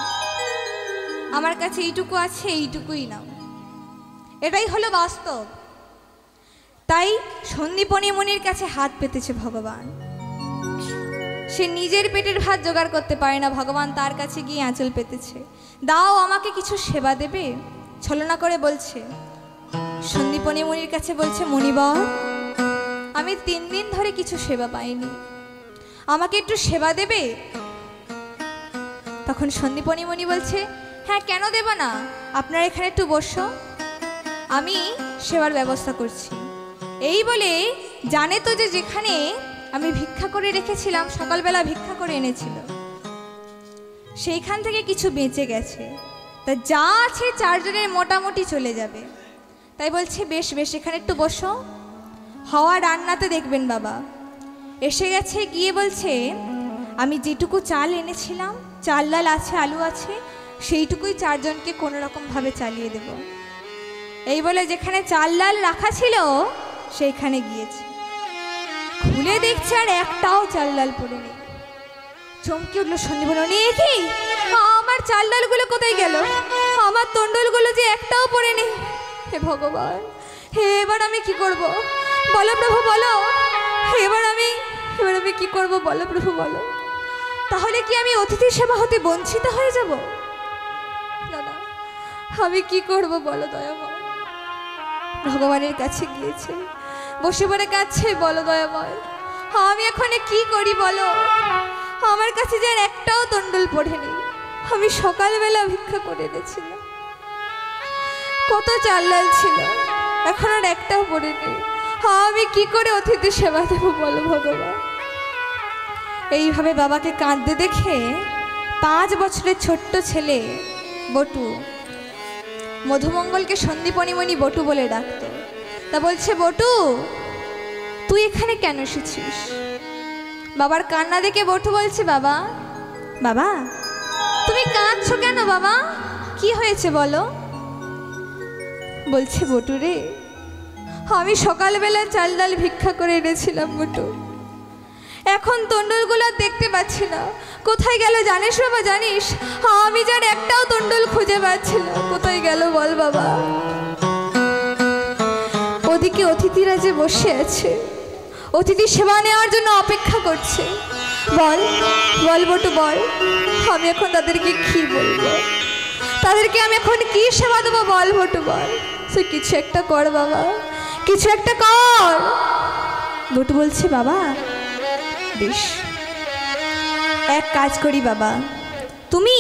আমার কাছে এইটুকু আছে, এইটুকুই নাও, এটাই হলো বাস্তব। তাই সন্দীপনী মুনির কাছে হাত পেতেছে ভগবান। সে নিজের পেটের ভাত জোগাড় করতে পারে না, ভগবান তার কাছে গিয়ে আঁচল পেতেছে। দাও আমাকে কিছু সেবা দেবে, ছলনা করে বলছে। সন্দীপনী মুনির কাছে বলছে, মণিবর আমি 3 দিন ধরে কিছু সেবা পাইনি, আমাকে একটু সেবা দেবে? তখন সন্দীপনী মুনি বলছে, হ্যাঁ কেন দেব না, আপনার এখানে একটু বসো, আমি সেবার ব্যবস্থা করছি। এই বলে জানে তো যে যেখানে আমি ভিক্ষা করে রেখেছিলাম, সকালবেলা ভিক্ষা করে এনেছিল, সেইখান থেকে কিছু বেঁচে গেছে, তা যা আছে 4 জনের মোটামুটি চলে যাবে। তাই বলছে, বেশ বেশ এখানে একটু বসো। হাওয়া রান্নাতে দেখবেন বাবা এসে গেছে, গিয়ে বলছে, আমি যেটুকু চাল এনেছিলাম, চাল ডাল আছে, আলু আছে, সেইটুকুই 4 জনকে কোনো রকমভাবে চালিয়ে দেব। এই বলে যেখানে চাল ডাল রাখা ছিল সেইখানে গিয়েছে, খুলে দেখছে আর একটাও চাল ডাল পড়ে নেই। চমকে উঠলো সন্দীপনী, কি আমার চাল ডালগুলো কোথায় গেল, আমার তন্ডলগুলো যে একটাও পড়ে নেই। হে ভগবান, হে এবার আমি কি করব, বলো প্রভু বলো, এবার আমি কি করব, বলো প্রভু বলো। তাহলে কি আমি অতিথি সেবা হতে বঞ্চিত হয়ে যাব? না না, আমি কি করব বলো দয়াময়। ভগবানের কাছে গিয়েছে, বসে পড়ে কাছে, বলো দয়াময় আমি এখন কি করি বলো, আমার কাছে যে একটাও তন্ডল পড়েনি, আমি সকালবেলা ভিক্ষা করে এনেছিলাম, কত চাল ডাল ছিল, এখন আর একটাও পড়েনি, আমি কি করে অতিথি সেবা দেব বলো ভগবান। এইভাবে বাবাকে কাঁদতে দেখে 5 বছরের ছোট্ট ছেলে বটু, মধুমঙ্গলকে সন্দীপনী মুনি বটু বলে ডাকতো, তা বলছে, বটু তুই এখানে কেন এসেছিস? বাবার কান্না দেখে বটু বলছে, বাবা বাবা তুমি কাঁদছো কেন বাবা, কি হয়েছে বলো? বলছে, বটু রে আমি সকালবেলা চাল ডাল ভিক্ষা করে এনেছিলাম বটু, এখন তন্ডলগুলো দেখতে পাচ্ছি না, কোথায় গেল জানিস বাবা, জানিস? আমি যার একটাও তন্ডল খুঁজে পাচ্ছি না, কোথায় গেল বল বাবা। ওদিকে অতিথিরা যে বসে আছে, অতিথি সেবা নেওয়ার জন্য অপেক্ষা করছে। বল বল বটু বল, আমি এখন তাদেরকে কি বলবো? তাদেরকে আমি এখন কি সেবা দেবো বল বটু বল। সে কিছু একটা কর বাবা, কিছু একটা কর। বটু বলছে বাবা বেশ, এক কাজ করি বাবা, তুমি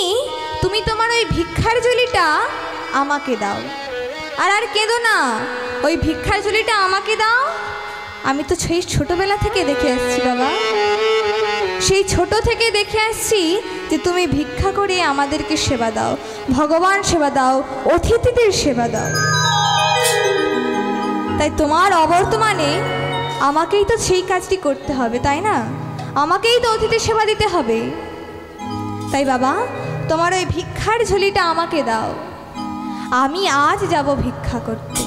তুমি তোমার ওই ভিক্ষার ঝুলিটা আমাকে দাও। আর কেঁদো না, ওই ভিক্ষার ঝুলিটা আমাকে দাও। আমি তো সেই ছোটবেলা থেকে দেখে আসছি বাবা, সেই ছোট থেকে দেখে আসছি যে তুমি ভিক্ষা করে আমাদেরকে সেবা দাও, ভগবান সেবা দাও, অতিথিদের সেবা দাও। তাই তোমার অবর্তমানে আমাকেই তো সেই কাজটি করতে হবে, তাই না? আমাকেই তো অতিথির সেবা দিতে হবে। তাই বাবা তোমার ওই ভিক্ষার ঝুলিটা আমাকে দাও, আমি আজ যাব ভিক্ষা করতে।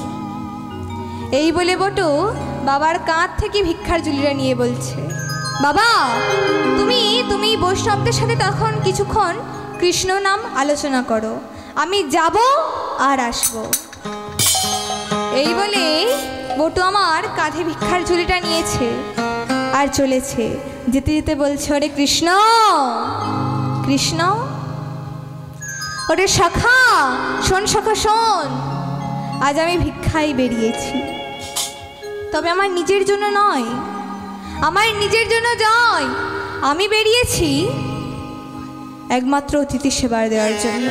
এই বলে বটু বাবার কাঁধ থেকে ভিক্ষার ঝুলিটা নিয়ে বলছে, বাবা তুমি তুমি বৈষ্ণবদের সাথে তখন কিছুক্ষণ কৃষ্ণ নাম আলোচনা করো, আমি যাব আর আসব। এই বলে বটু আমার কাঁধে ভিক্ষার ঝুলিটা নিয়েছে আর চলেছে। যেতে যেতে বলছে, ওরে কৃষ্ণ কৃষ্ণ, ওরে সখা শোন, সখা শোন, আজ আমি ভিক্ষায় বেরিয়েছি, তবে আমার নিজের জন্য নয়, আমার নিজের জন্য নয়, আমি বেরিয়েছি একমাত্র অতিথি সেবা দেওয়ার জন্য।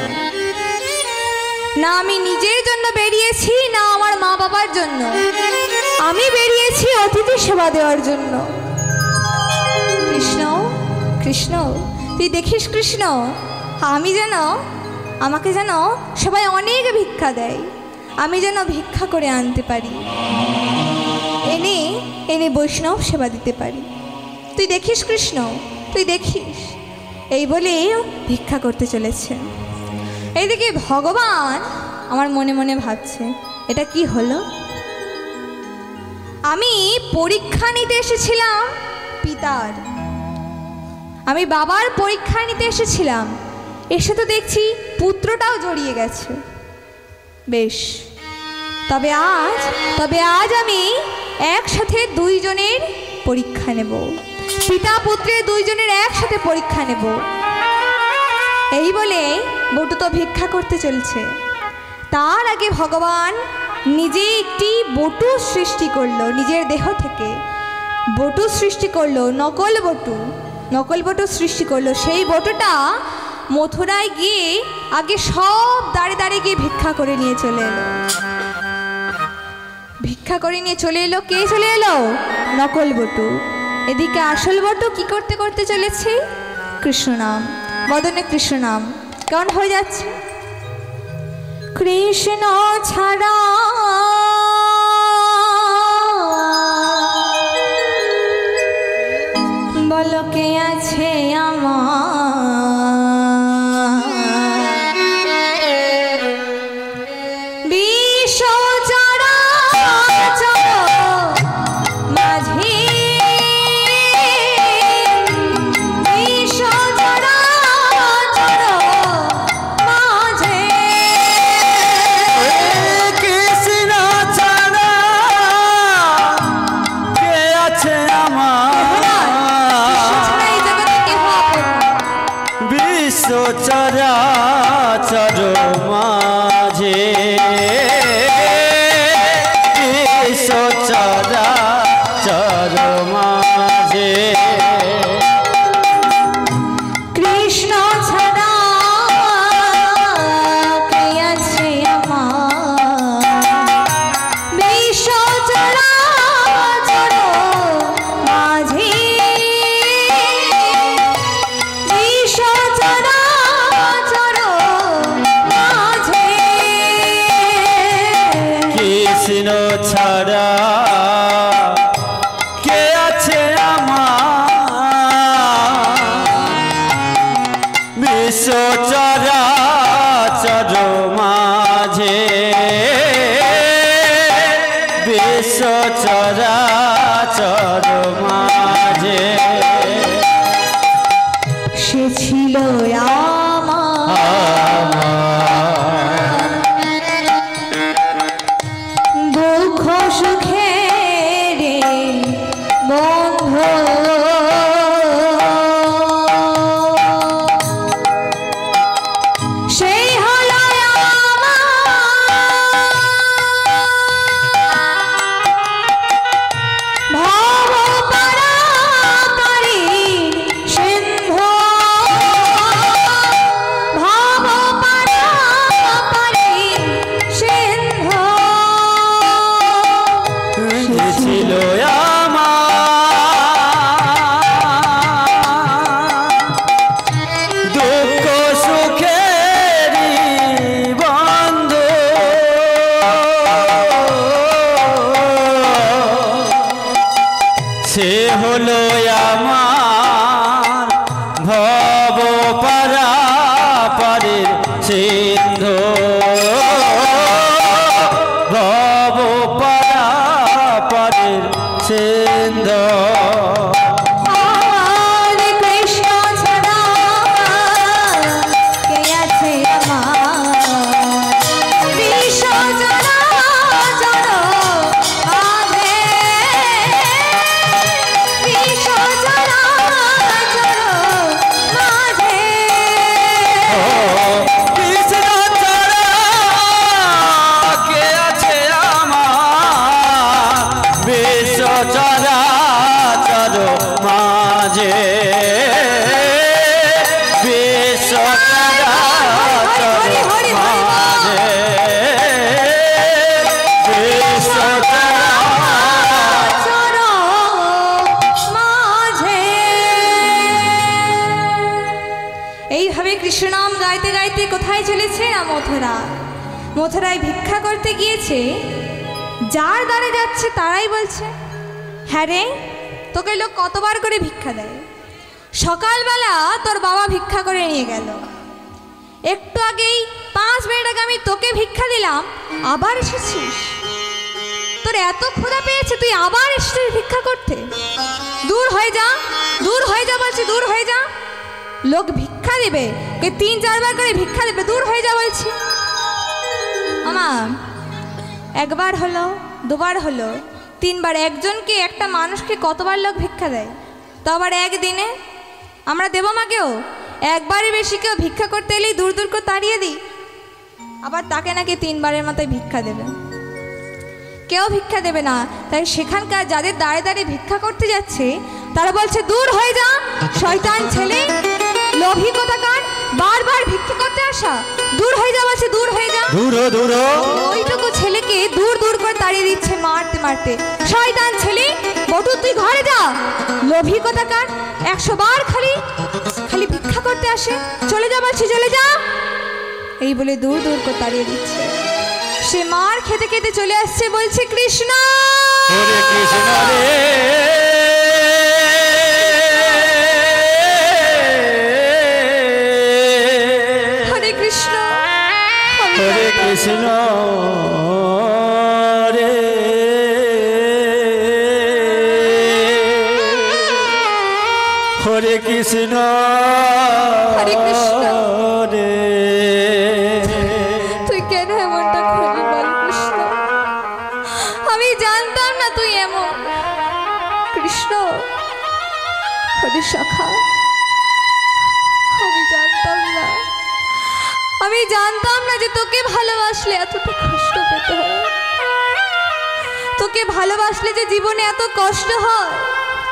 না আমি নিজের জন্য বেরিয়েছি, না আমার মা বাবার জন্য, আমি বেরিয়েছি অতিথি সেবা দেওয়ার জন্য। কৃষ্ণ কৃষ্ণ, তুই দেখিস কৃষ্ণ, আমি যেন, আমাকে যেন সবাই অনেক ভিক্ষা দেয়, আমি যেন ভিক্ষা করে আনতে পারি, এনে এনে বৈষ্ণব সেবা দিতে পারি। তুই দেখিস কৃষ্ণ, তুই দেখিস। এই বলে ভিক্ষা করতে চলেছে। এইদিকে ভগবান আমার মনে মনে ভাবছে, এটা কি হলো? আমি পরীক্ষা নিতে এসেছিলাম পিতার, আমি বাবার পরীক্ষা নিতে এসেছিলাম, এসে তো দেখছি পুত্রটাও জড়িয়ে গেছে। বেশ, তবে আজ আমি একসাথে দুইজনের পরীক্ষা নেব, পিতা পুত্রের দুইজনের একসাথে পরীক্ষা নেব। এই বলে বটু তো ভিক্ষা করতে চলছে। তার আগে ভগবান নিজে একটি বটু সৃষ্টি করলো, নিজের দেহ থেকে বটু সৃষ্টি করলো, নকল বটু সৃষ্টি করলো। সেই বটুটা মথুরায় গিয়ে আগে সব দাঁড়ে দাঁড়িয়ে গিয়ে ভিক্ষা করে নিয়ে চলে এলো। ভিক্ষা করে নিয়ে চলে এলো, কে চলে এলো? নকল বটু। এদিকে আসল বটু কি করতে করতে চলেছে? কৃষ্ণ নাম, বদনে কৃষ্ণ নাম কেমন হয়ে যাচ্ছে? কৃষ্ণ ছাড়া বলো কে আছে আমার, বিশ্ব চরাচর মাঝে, বিশ্ব চরাচর মাঝে কৃষ্ণ ছাড়া কে আছে আমার, বিশ্ব চরাচর মাঝে, বিশ্ব চরাচর মাঝে কৃষ্ণ ছাড়া কে আছে আমার, বিশ্ব চরাচর মাঝে, বিশ্ব চরাচর মাঝে কৃষ্ণ ছাড়া কে আছে আমার, বিশ্ব চরাচর মাঝে, বিশ্ব চরাচর মাঝে সে ছিল আমার দুঃখ সুখেরই বন্ধু সে হলো আমার ভব পারাপারের সিন্ধু ভব পারাপারের সিন্ধু এইভাবে কৃষ্ণ নাম গাইতে গাইতে কোথায় চলেছে? না মথুরা। মথুরায় ভিক্ষা করতে গিয়েছে, যার দ্বারে যাচ্ছে তারাই বলছে, হ্যাঁ রে, তোকে লোক কতবার করে ভিক্ষা দেয়? সকালবেলা তোর বাবা ভিক্ষা করে নিয়ে গেল, একটু আগেই 5 মিনিট আগে আমি তোকে ভিক্ষা দিলাম, আবার এসেছিস? তোর এত ক্ষুধা পেয়েছে, তুই আবার এসেছিস ভিক্ষা করতে? দূর হয়ে যা, দূর হয়ে যা বলছি, দূর হয়ে যা। লোক ভিক্ষা দিবে, 3-4 বার করে ভিক্ষা দেবে, দূর হয়ে যা বলছি। আমার একবার হলো, দুবার হলো, 3 বার। একজনকে, একটা মানুষকে কতবার লোক ভিক্ষা দেয়? তো আবার একদিনে আমরা দেবো মাকেও একবারই বেশি কেউ ভিক্ষা করতে এলেই দূর দূর করে তাড়িয়ে দিই, আবার তাকে নাকি 3 বারের মতোই ভিক্ষা দেবে। কেউ ভিক্ষা দেবে না। তাই সেখানকার যাদের দাঁড়ে দাঁড়িয়ে ভিক্ষা করতে যাচ্ছে তারা বলছে, দূর হয়ে যা শয়তান ছেলে, লোভী কোথাকার, বারবার ভিক্ষা করতে আসা, দূর হয়ে যা বলছে, দূর হয়ে যা। ওইটুকু ছেলেকে দূর দূর করে তাড়িয়ে দিচ্ছে মারতে মারতে। শয়তান ছেলে, বটু তুই ঘরে যা, লোভী কোথাকার, 100 বার খালি খালি ভিক্ষা করতে আসে, চলে যা বলছি, চলে যা। এই বলে দূর দূর করে তাড়িয়ে দিচ্ছে। সে মার খেতে খেতে চলে আসছে, বলছে, কৃষ্ণ হরে কৃষ্ণ রে হরে কৃষ্ণ, হরে কৃষ্ণ রে হরে কৃষ্ণ হরে কৃষ্ণ রে। তুই কেন এমনটা করলি বল কৃষ্ণ? আমি জানতাম না তুই এমন। কৃষ্ণ, হরে সখা, আমি জানতাম না, আমি জানতাম না যে তোকে ভালোবাসলে এতটা কষ্ট পেতে হয়, তোকে ভালোবাসলে যে জীবনে এত কষ্ট হয়,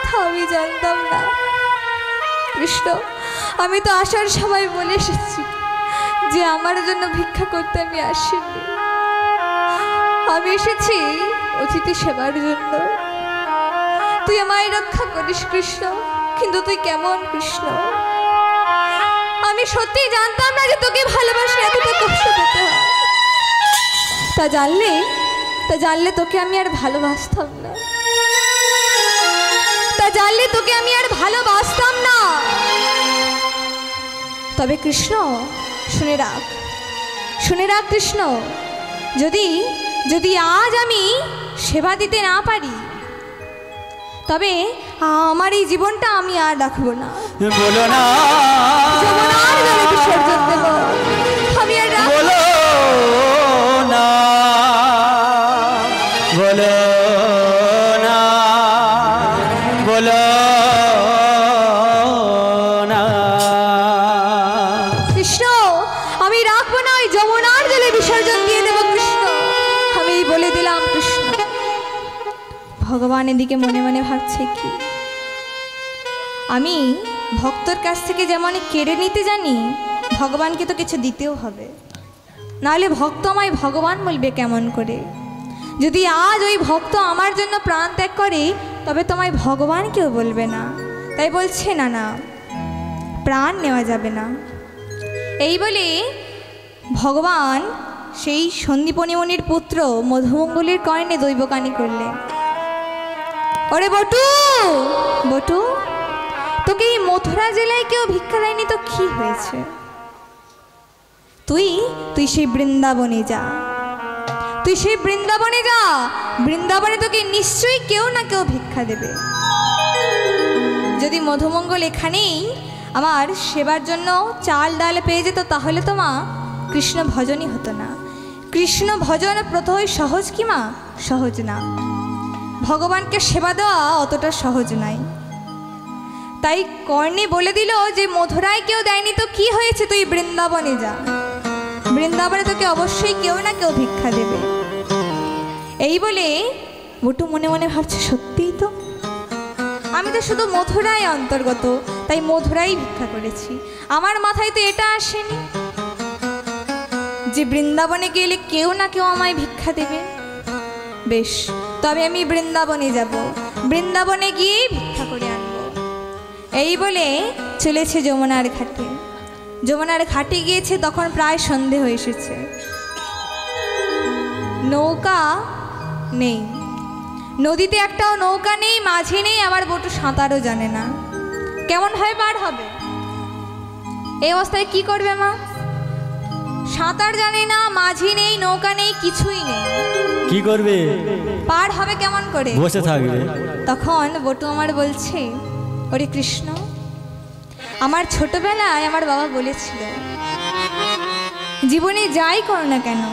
তা আমি জানতাম না। কৃষ্ণ, আমি তো আসার সময় বলে এসেছি যে আমার জন্য ভিক্ষা করতে আমি আসিনি, আমি এসেছি অতিথি সেবার জন্য। তুই আমায় রক্ষা করিস কৃষ্ণ, কিন্তু তুই কেমন কৃষ্ণ? আমি সত্যি জানতাম না যে তোকে ভালোবাসলে এতটা কষ্ট পেতে হয়। তা জানলে তোকে আমি আর ভালোবাসতাম না, তা জানলে তোকে আমি আর ভালোবাসতাম না। তবে কৃষ্ণ, শুনে রাখ কৃষ্ণ, যদি আজ আমি সেবা দিতে না পারি, তবে আমার এই জীবনটা আমি আর রাখবো না। বলো না, যমুনার জলে বিসর্জন দেব, আমি আর বলো না, বলো না, বলো না। কৃষ্ণ, আমি রাখবো না, ওই যমুনার জলে বিসর্জন দিয়ে দেব কৃষ্ণ, আমি বলে দিলাম কৃষ্ণ। ভগবান এদিকে মনে মনে ভাবছে কি, আমি ভক্তর কাছ থেকে যেমন কেড়ে নিতে জানি, ভগবানকে তো কিছু দিতেও হবে, নাহলে ভক্ত আমায় ভগবান বলবে কেমন করে? যদি আজ ওই ভক্ত আমার জন্য প্রাণ ত্যাগ করে তবে তোমায় ভগবান কেউ বলবে না। তাই বলছে না না, প্রাণ নেওয়া যাবে না। এই বলে ভগবান সেই সন্দীপনী মুনির পুত্র মধুমঙ্গলের কর্ণে দৈবকানী করলেন। ওরে বটু, বটু, তোকে এই মথুরা জেলায় কেউ ভিক্ষা দেয়নি তো কি হয়েছে? তুই তুই সেই বৃন্দাবনে যা, তুই সেই বৃন্দাবনে যা। বৃন্দাবনে তোকে নিশ্চয়ই কেউ না কেউ ভিক্ষা দেবে। যদি মধুমঙ্গল এখানেই আমার সেবার জন্য চাল ডাল পেয়ে যেত তাহলে তো মা কৃষ্ণ ভজনই হতো না। কৃষ্ণ ভজন প্রথমে সহজ কি মা? সহজ না। ভগবানকে সেবা দেওয়া অতটা সহজ নয়। তাই কর্ণে বলে দিল যে মথুরায় কেউ দেয়নি তো কি হয়েছে, তুই বৃন্দাবনে যা, বৃন্দাবনে তোকে অবশ্যই কেউ না কেউ ভিক্ষা দেবে। এই বলে বটু মনে মনে ভাবছে সত্যিই তো, আমি তো শুধু মথুরায় অন্তর্গত, তাই মথুরাই ভিক্ষা করেছি। আমার মাথায় তো এটা আসেনি যে বৃন্দাবনে গেলে কেউ না কেউ আমায় ভিক্ষা দেবে। বেশ, তবে আমি বৃন্দাবনে যাব, বৃন্দাবনে গিয়ে ভিক্ষা করে আনবো। এই বলে চলেছে যমুনার ঘাটে। যমুনার ঘাটে গিয়েছে, তখন প্রায় সন্ধে হয়ে এসেছে। নৌকা নেই, নদীতে একটাও নৌকা নেই, মাঝি নেই, আবার বটু সাঁতারও জানে না। কেমন ভাবে পার হবে? এই অবস্থায় কি করবে মা? সাঁতার জানে না, মাঝি নেই, নৌকা নেই, কিছুই নেই, কি করবে? পার হবে কেমন করে? বসে থাকবে। তখন বটু আমার বলছে, ওরে কৃষ্ণ, আমার ছোটবেলায় আমার বাবা বলেছিল জীবনে যাই করো না কেন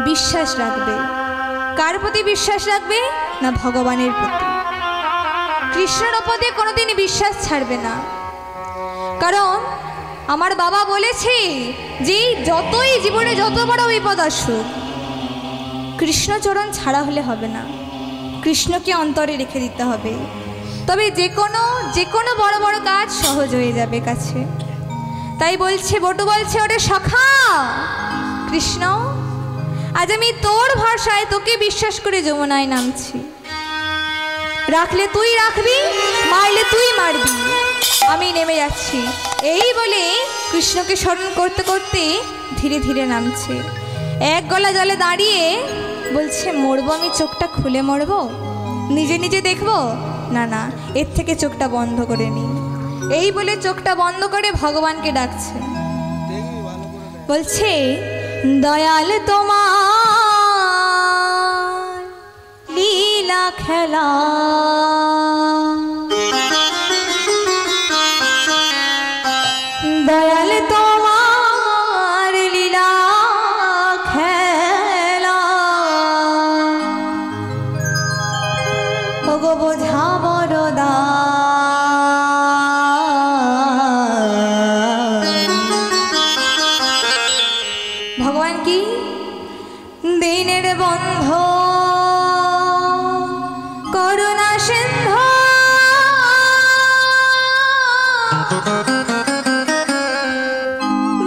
বিশ্বাস রাখবে। কার প্রতি বিশ্বাস রাখবে? না ভগবানের প্রতি। কৃষ্ণের ওপর দিয়ে কোনোদিন বিশ্বাস ছাড়বে না। কারণ আমার বাবা বলেছে যে যতই জীবনে যত বড় বিপদ আসুক কৃষ্ণচরণ ছাড়া হলে হবে না, কৃষ্ণকে অন্তরে রেখে দিতে হবে। তবে যে কোনো বড় বড় কাজ সহজ হয়ে যাবে কাছে। তাই বলছে, বটু বলছে, ওরে সখা কৃষ্ণ, আজ আমি তোর ভরসায় তোকে বিশ্বাস করে যমুনায় নামছি। রাখলে তুই রাখবি, মারলে তুই মারবি, আমি নেমে যাচ্ছি। এই বলে কৃষ্ণকে স্মরণ করতে করতে ধীরে ধীরে নামছে। এক গলা জলে দাঁড়িয়ে বলছে, মরবো আমি, চোখটা খুলে মরবো, নিজে নিজে দেখবো না, না, এর থেকে চোখটা বন্ধ করে নি। এই বলে চোখটা বন্ধ করে ভগবানকে ডাকছে। বলছে, দয়াল তোমার লীলা খেলা, দয়াল তোমার লীলা খেলা, ওগো বোঝা বড়দা, ভগবান কি দিনের বন্ধ, করুণা সিন্ধু,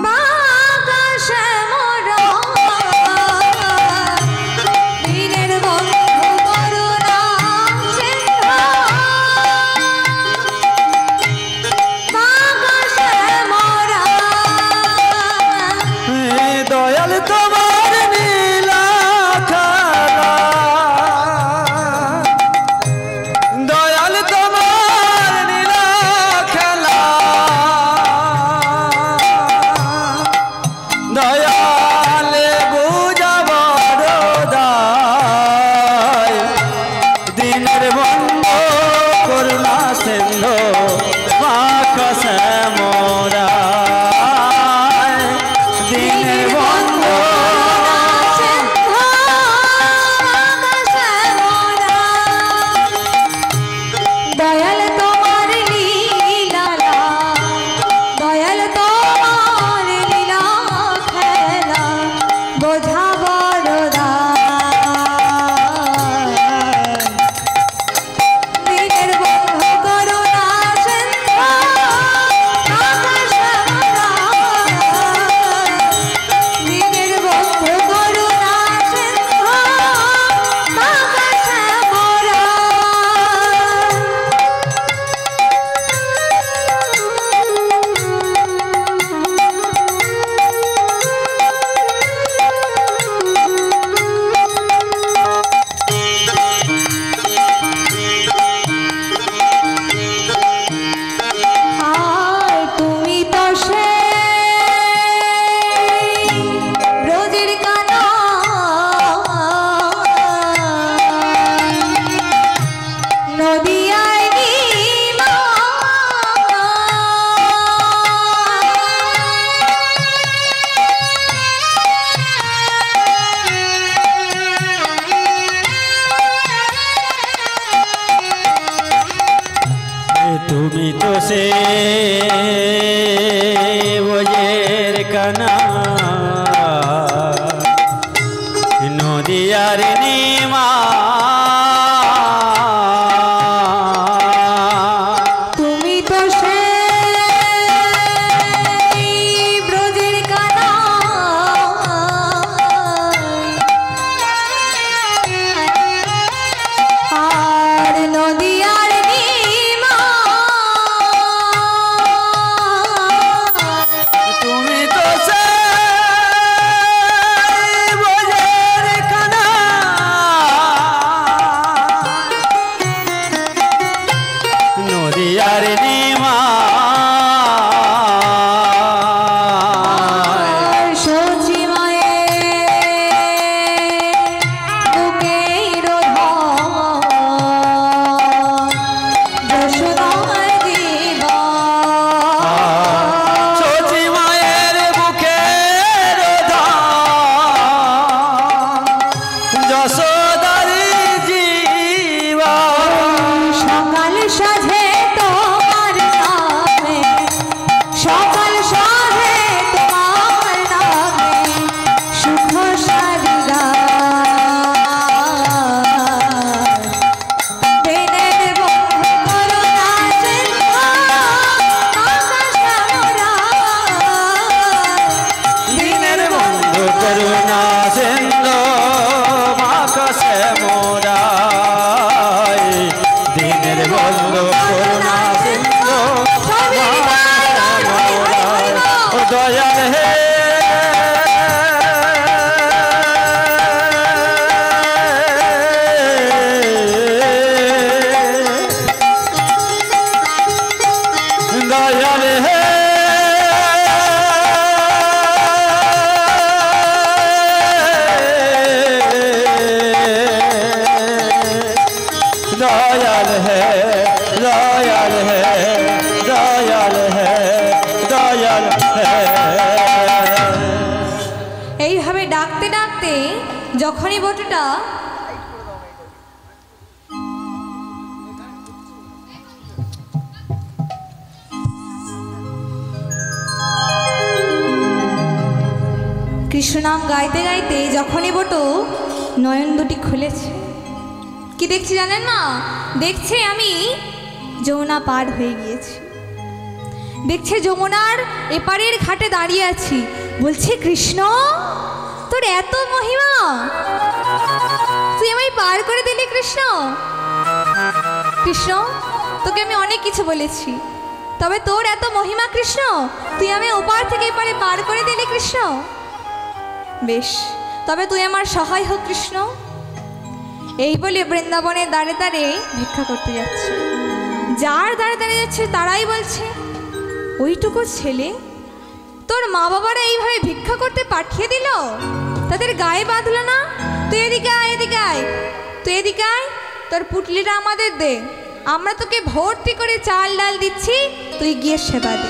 বাতাসে মোরা, দিনের বন্ধু করুণা সিন্ধু, বাতাসে মোরা, দয়াল তোমার নীলা খেলা, দয়াল তোমার নীলা খেলা, নদিয়ার নিমা তুমি তো সেই ব্রজের কানাই, আর নদিয়ার নিমা তুমি তো সেই বোঝের কানা নদিয়ার নিমা সচি মায়ের বুকের যশোদার জীবা সচি মায়ের বুকের যশোদারি জীবা সকাল সাজে তোমার নামে, সকাল সাজে তোমার নামে সুখ সারিগা দিনের বন্ধু করুণা সিন্ধু আকাশ আমরা দিনের বন্ধু করুণা সিন্ধু আকাশে মোরাই দিনের বন্ধু করুণা সিন্ধু ও দয়াল হে দয়াল হে दयाल है दयाल है दयाल है दयाल है এইভাবে ডাকতে ডাকতে যখনই বটুটা কৃষ্ণ নাম গাইতে গাইতে যখনই বটু নয়ন দুটি খুলেছে, কি দেখছি জানেন না? দেখছে আমি যমুনা পার হয়ে গিয়েছি, দেখছে যমুনার এপারের ঘাটে দাঁড়িয়ে আছি। বলছে কৃষ্ণ তোর এত মহিমা, তুই আমায় পার করে দিলি কৃষ্ণ। কৃষ্ণ তোকে আমি অনেক কিছু বলেছি, তবে তোর এত মহিমা কৃষ্ণ, তুই আমি ওপার থেকে এপারে পার করে দিলি কৃষ্ণ। বেশ, তবে তুই আমার সহায় হোক কৃষ্ণ। এই বলে বৃন্দাবনের দাঁড়ে দাঁড়ে ভিক্ষা করতে যাচ্ছে। যার দাঁড়ে দাঁড়িয়ে যাচ্ছে তারাই বলছে ওইটুকু ছেলে, তোর মা বাবারা এইভাবে ভিক্ষা করতে পাঠিয়ে দিল, তাদের গায়ে বাঁধলো না? তুই এদিকে আয়, এদিকে আয়, তুই এদিকে আয়, তোর পুটলিটা আমাদের দে, আমরা তোকে ভর্তি করে চাল ডাল দিচ্ছি, তুই গিয়ে সেবা দে।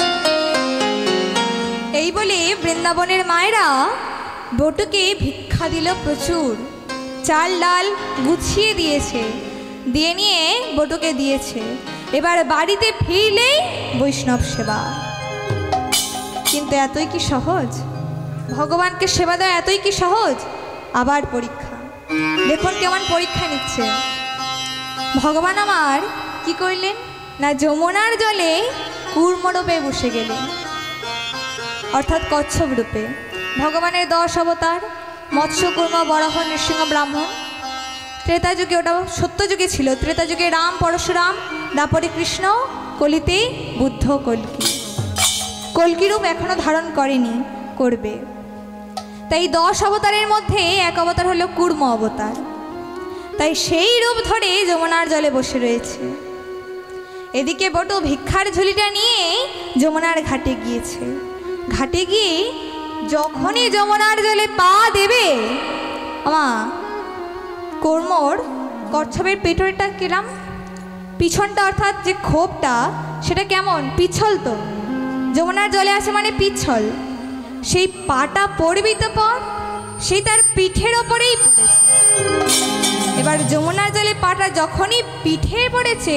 এই বলে বৃন্দাবনের মায়েরা বটুকে ভিক্ষা দিল প্রচুর, চাল ডাল গুছিয়ে দিয়েছে, দিয়ে নিয়ে বটুকে দিয়েছে। এবার বাড়িতে ফিরলেই বৈষ্ণব সেবা। কিন্তু এতই কি সহজ? ভগবানকে সেবা দেওয়া এতই কি সহজ? আবার পরীক্ষা। দেখুন কেমন পরীক্ষা নিচ্ছে। ভগবান আমার কি করলেন না, যমুনার জলে কূর্মরূপে বসে গেলেন, অর্থাৎ কচ্ছপ রূপে। ভগবানের 10 অবতার, মৎস্য, কুর্ম, বরাহ, নৃসিংহ, ব্রাহ্মণ। ত্রেতা যুগে, ওটা সত্য যুগে ছিল, ত্রেতা যুগে রাম, পরশুরাম, দাপরে কৃষ্ণ, কলিতে বুদ্ধ, কল্কি। কল্কি রূপ এখনো ধারণ করেনি, করবে। তাই 10 অবতারের মধ্যে এক অবতার হলো কুর্ম অবতার। তাই সেই রূপ ধরে যমুনার জলে বসে রয়েছে। এদিকে বটু ভিক্ষার ঝুলিটা নিয়ে যমুনার ঘাটে গিয়েছে। ঘাটে গিয়ে যখনই যমুনার জলে পা দেবে, আমা কর্মর কচ্ছপের পেটরটা কিরাম, পিছনটা অর্থাৎ যে খোপটা সেটা কেমন পিছল, তো যমুনার জলে আসে মানে পিছল। সেই পাটা পড়বি তো পর, সেই তার পিঠের ওপরেই পড়েছে। এবার যমুনার জলে পাটা যখনই পিঠে পড়েছে,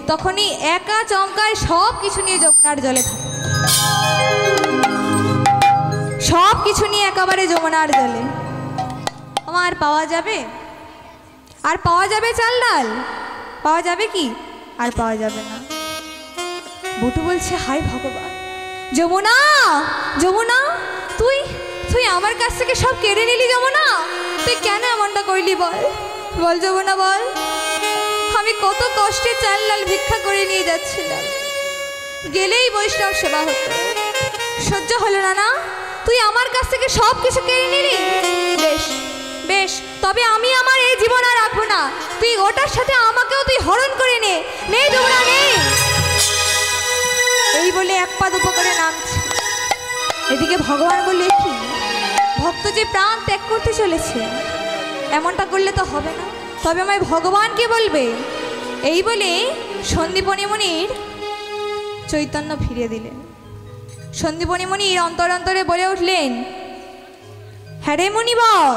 তখনই একা চমকায় সব কিছু নিয়ে যমুনার জলে থাকে, সব কিছু নিয়ে একেবারে যমুনার জলে। ও আমার পাওয়া যাবে? আর পাওয়া যাবে চাল ডাল? পাওয়া যাবে কি? আর পাওয়া যাবে না। বটু বলছে, হায় ভগবান, যমুনা, যমুনা, তুই তুই আমার কাছ থেকে সব কেড়ে নিলি যমুনা। তুই কেন এমনটা করলি বল, বল যমুনা বল। আমি কত কষ্টে চাল ডাল ভিক্ষা করে নিয়ে যাচ্ছিলাম, গেলেই বৈষ্ণব সেবা হতো, সহ্য হলো না। না, তুই আমার কাছ থেকে সব কিছু কেড়ে নিলি। বেশ বেশ, তবে আমি আমার এই জীবন আর রাখবো না। তুই ওটার সাথে আমাকেও তুই হরণ করে নে। নেই যমুনা নেই। এই বলে এক পা দুপা করে নামছে। এদিকে ভগবান বললে, কি ভক্ত যে প্রাণ ত্যাগ করতে চলেছে, এমনটা করলে তো হবে না, তবে আমায় ভগবান কি বলবে? এই বলে সন্দীপনী মুনির চৈতন্য ফিরিয়ে দিলেন। সন্দীপনী মুনির অন্তরে বলে উঠলেন, হ্যাঁ রে মুনিবর,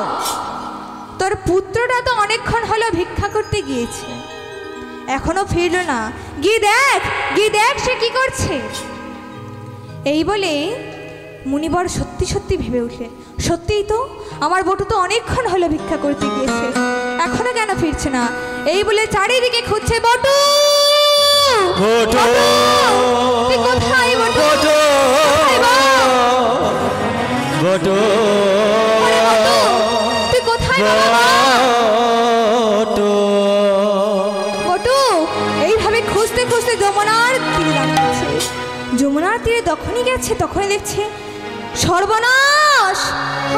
তোর পুত্রটা তো অনেকক্ষণ হলো ভিক্ষা করতে গিয়েছে, এখনো ফিরল না। গিয়ে দেখ, গিয়ে দেখ সে কি করছে। এই বলে মুনিবর সত্যি সত্যি ভেবে উঠলেন, সত্যিই তো আমার বটু তো অনেকক্ষণ হলো ভিক্ষা করতে গিয়েছে, এখনো কেন ফিরছে না। এই বলে চারিদিকে খুঁজছে, বটু, বটু, তুই কোথায় বটু? বটু, বটু, তুই কোথায় বটু, বটু? এইভাবে খুঁজতে খুঁজতে যমুনার তীরে দাঁড়িয়েছে। যমুনার তীরে যখনই গেছে তখনই দেখছে, সর্বনাশ,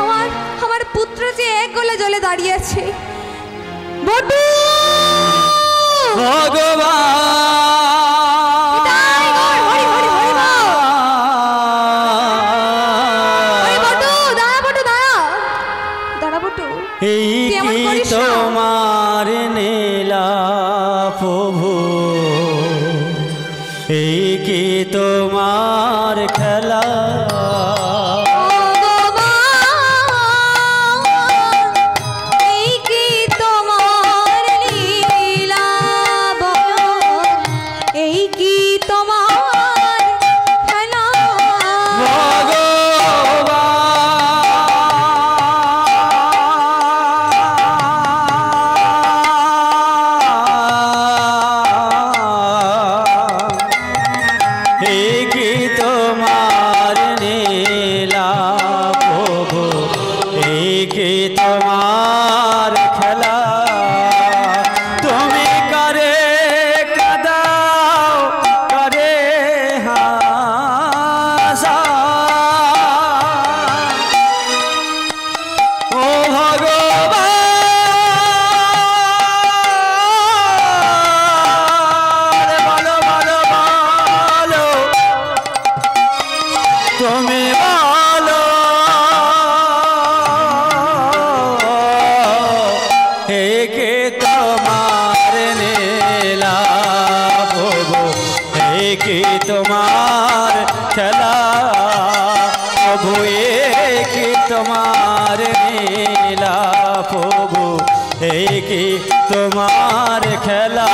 আমার আমার পুত্র যে এক গলা জলে দাঁড়িয়ে আছে। বটু, ভগবান, হরি হরি হরি বল। আরে বটু, দাঁড়া বটু, দাঁড়া দাঁড়া বটু। এই তুই এমন কি করিস না। তোমার নীলা প্রভু, এই কি তোমার খেলা, এই কি তোমার লীলা বলো, এই কি তোমার খেলা। এই কি তোমার নীলা প্রভু, এই কি তোমার খেলা, তুমি করে কাদাও করে হাসা, ও ভগবান, বলো বলো বলো, তুমি বলো, হে কে তোমার নীলা প্রভু, হে কি তোমার খেলা, প্রভু এ কি তোমার নীলা প্রভু, হে কি তোমার খেলা।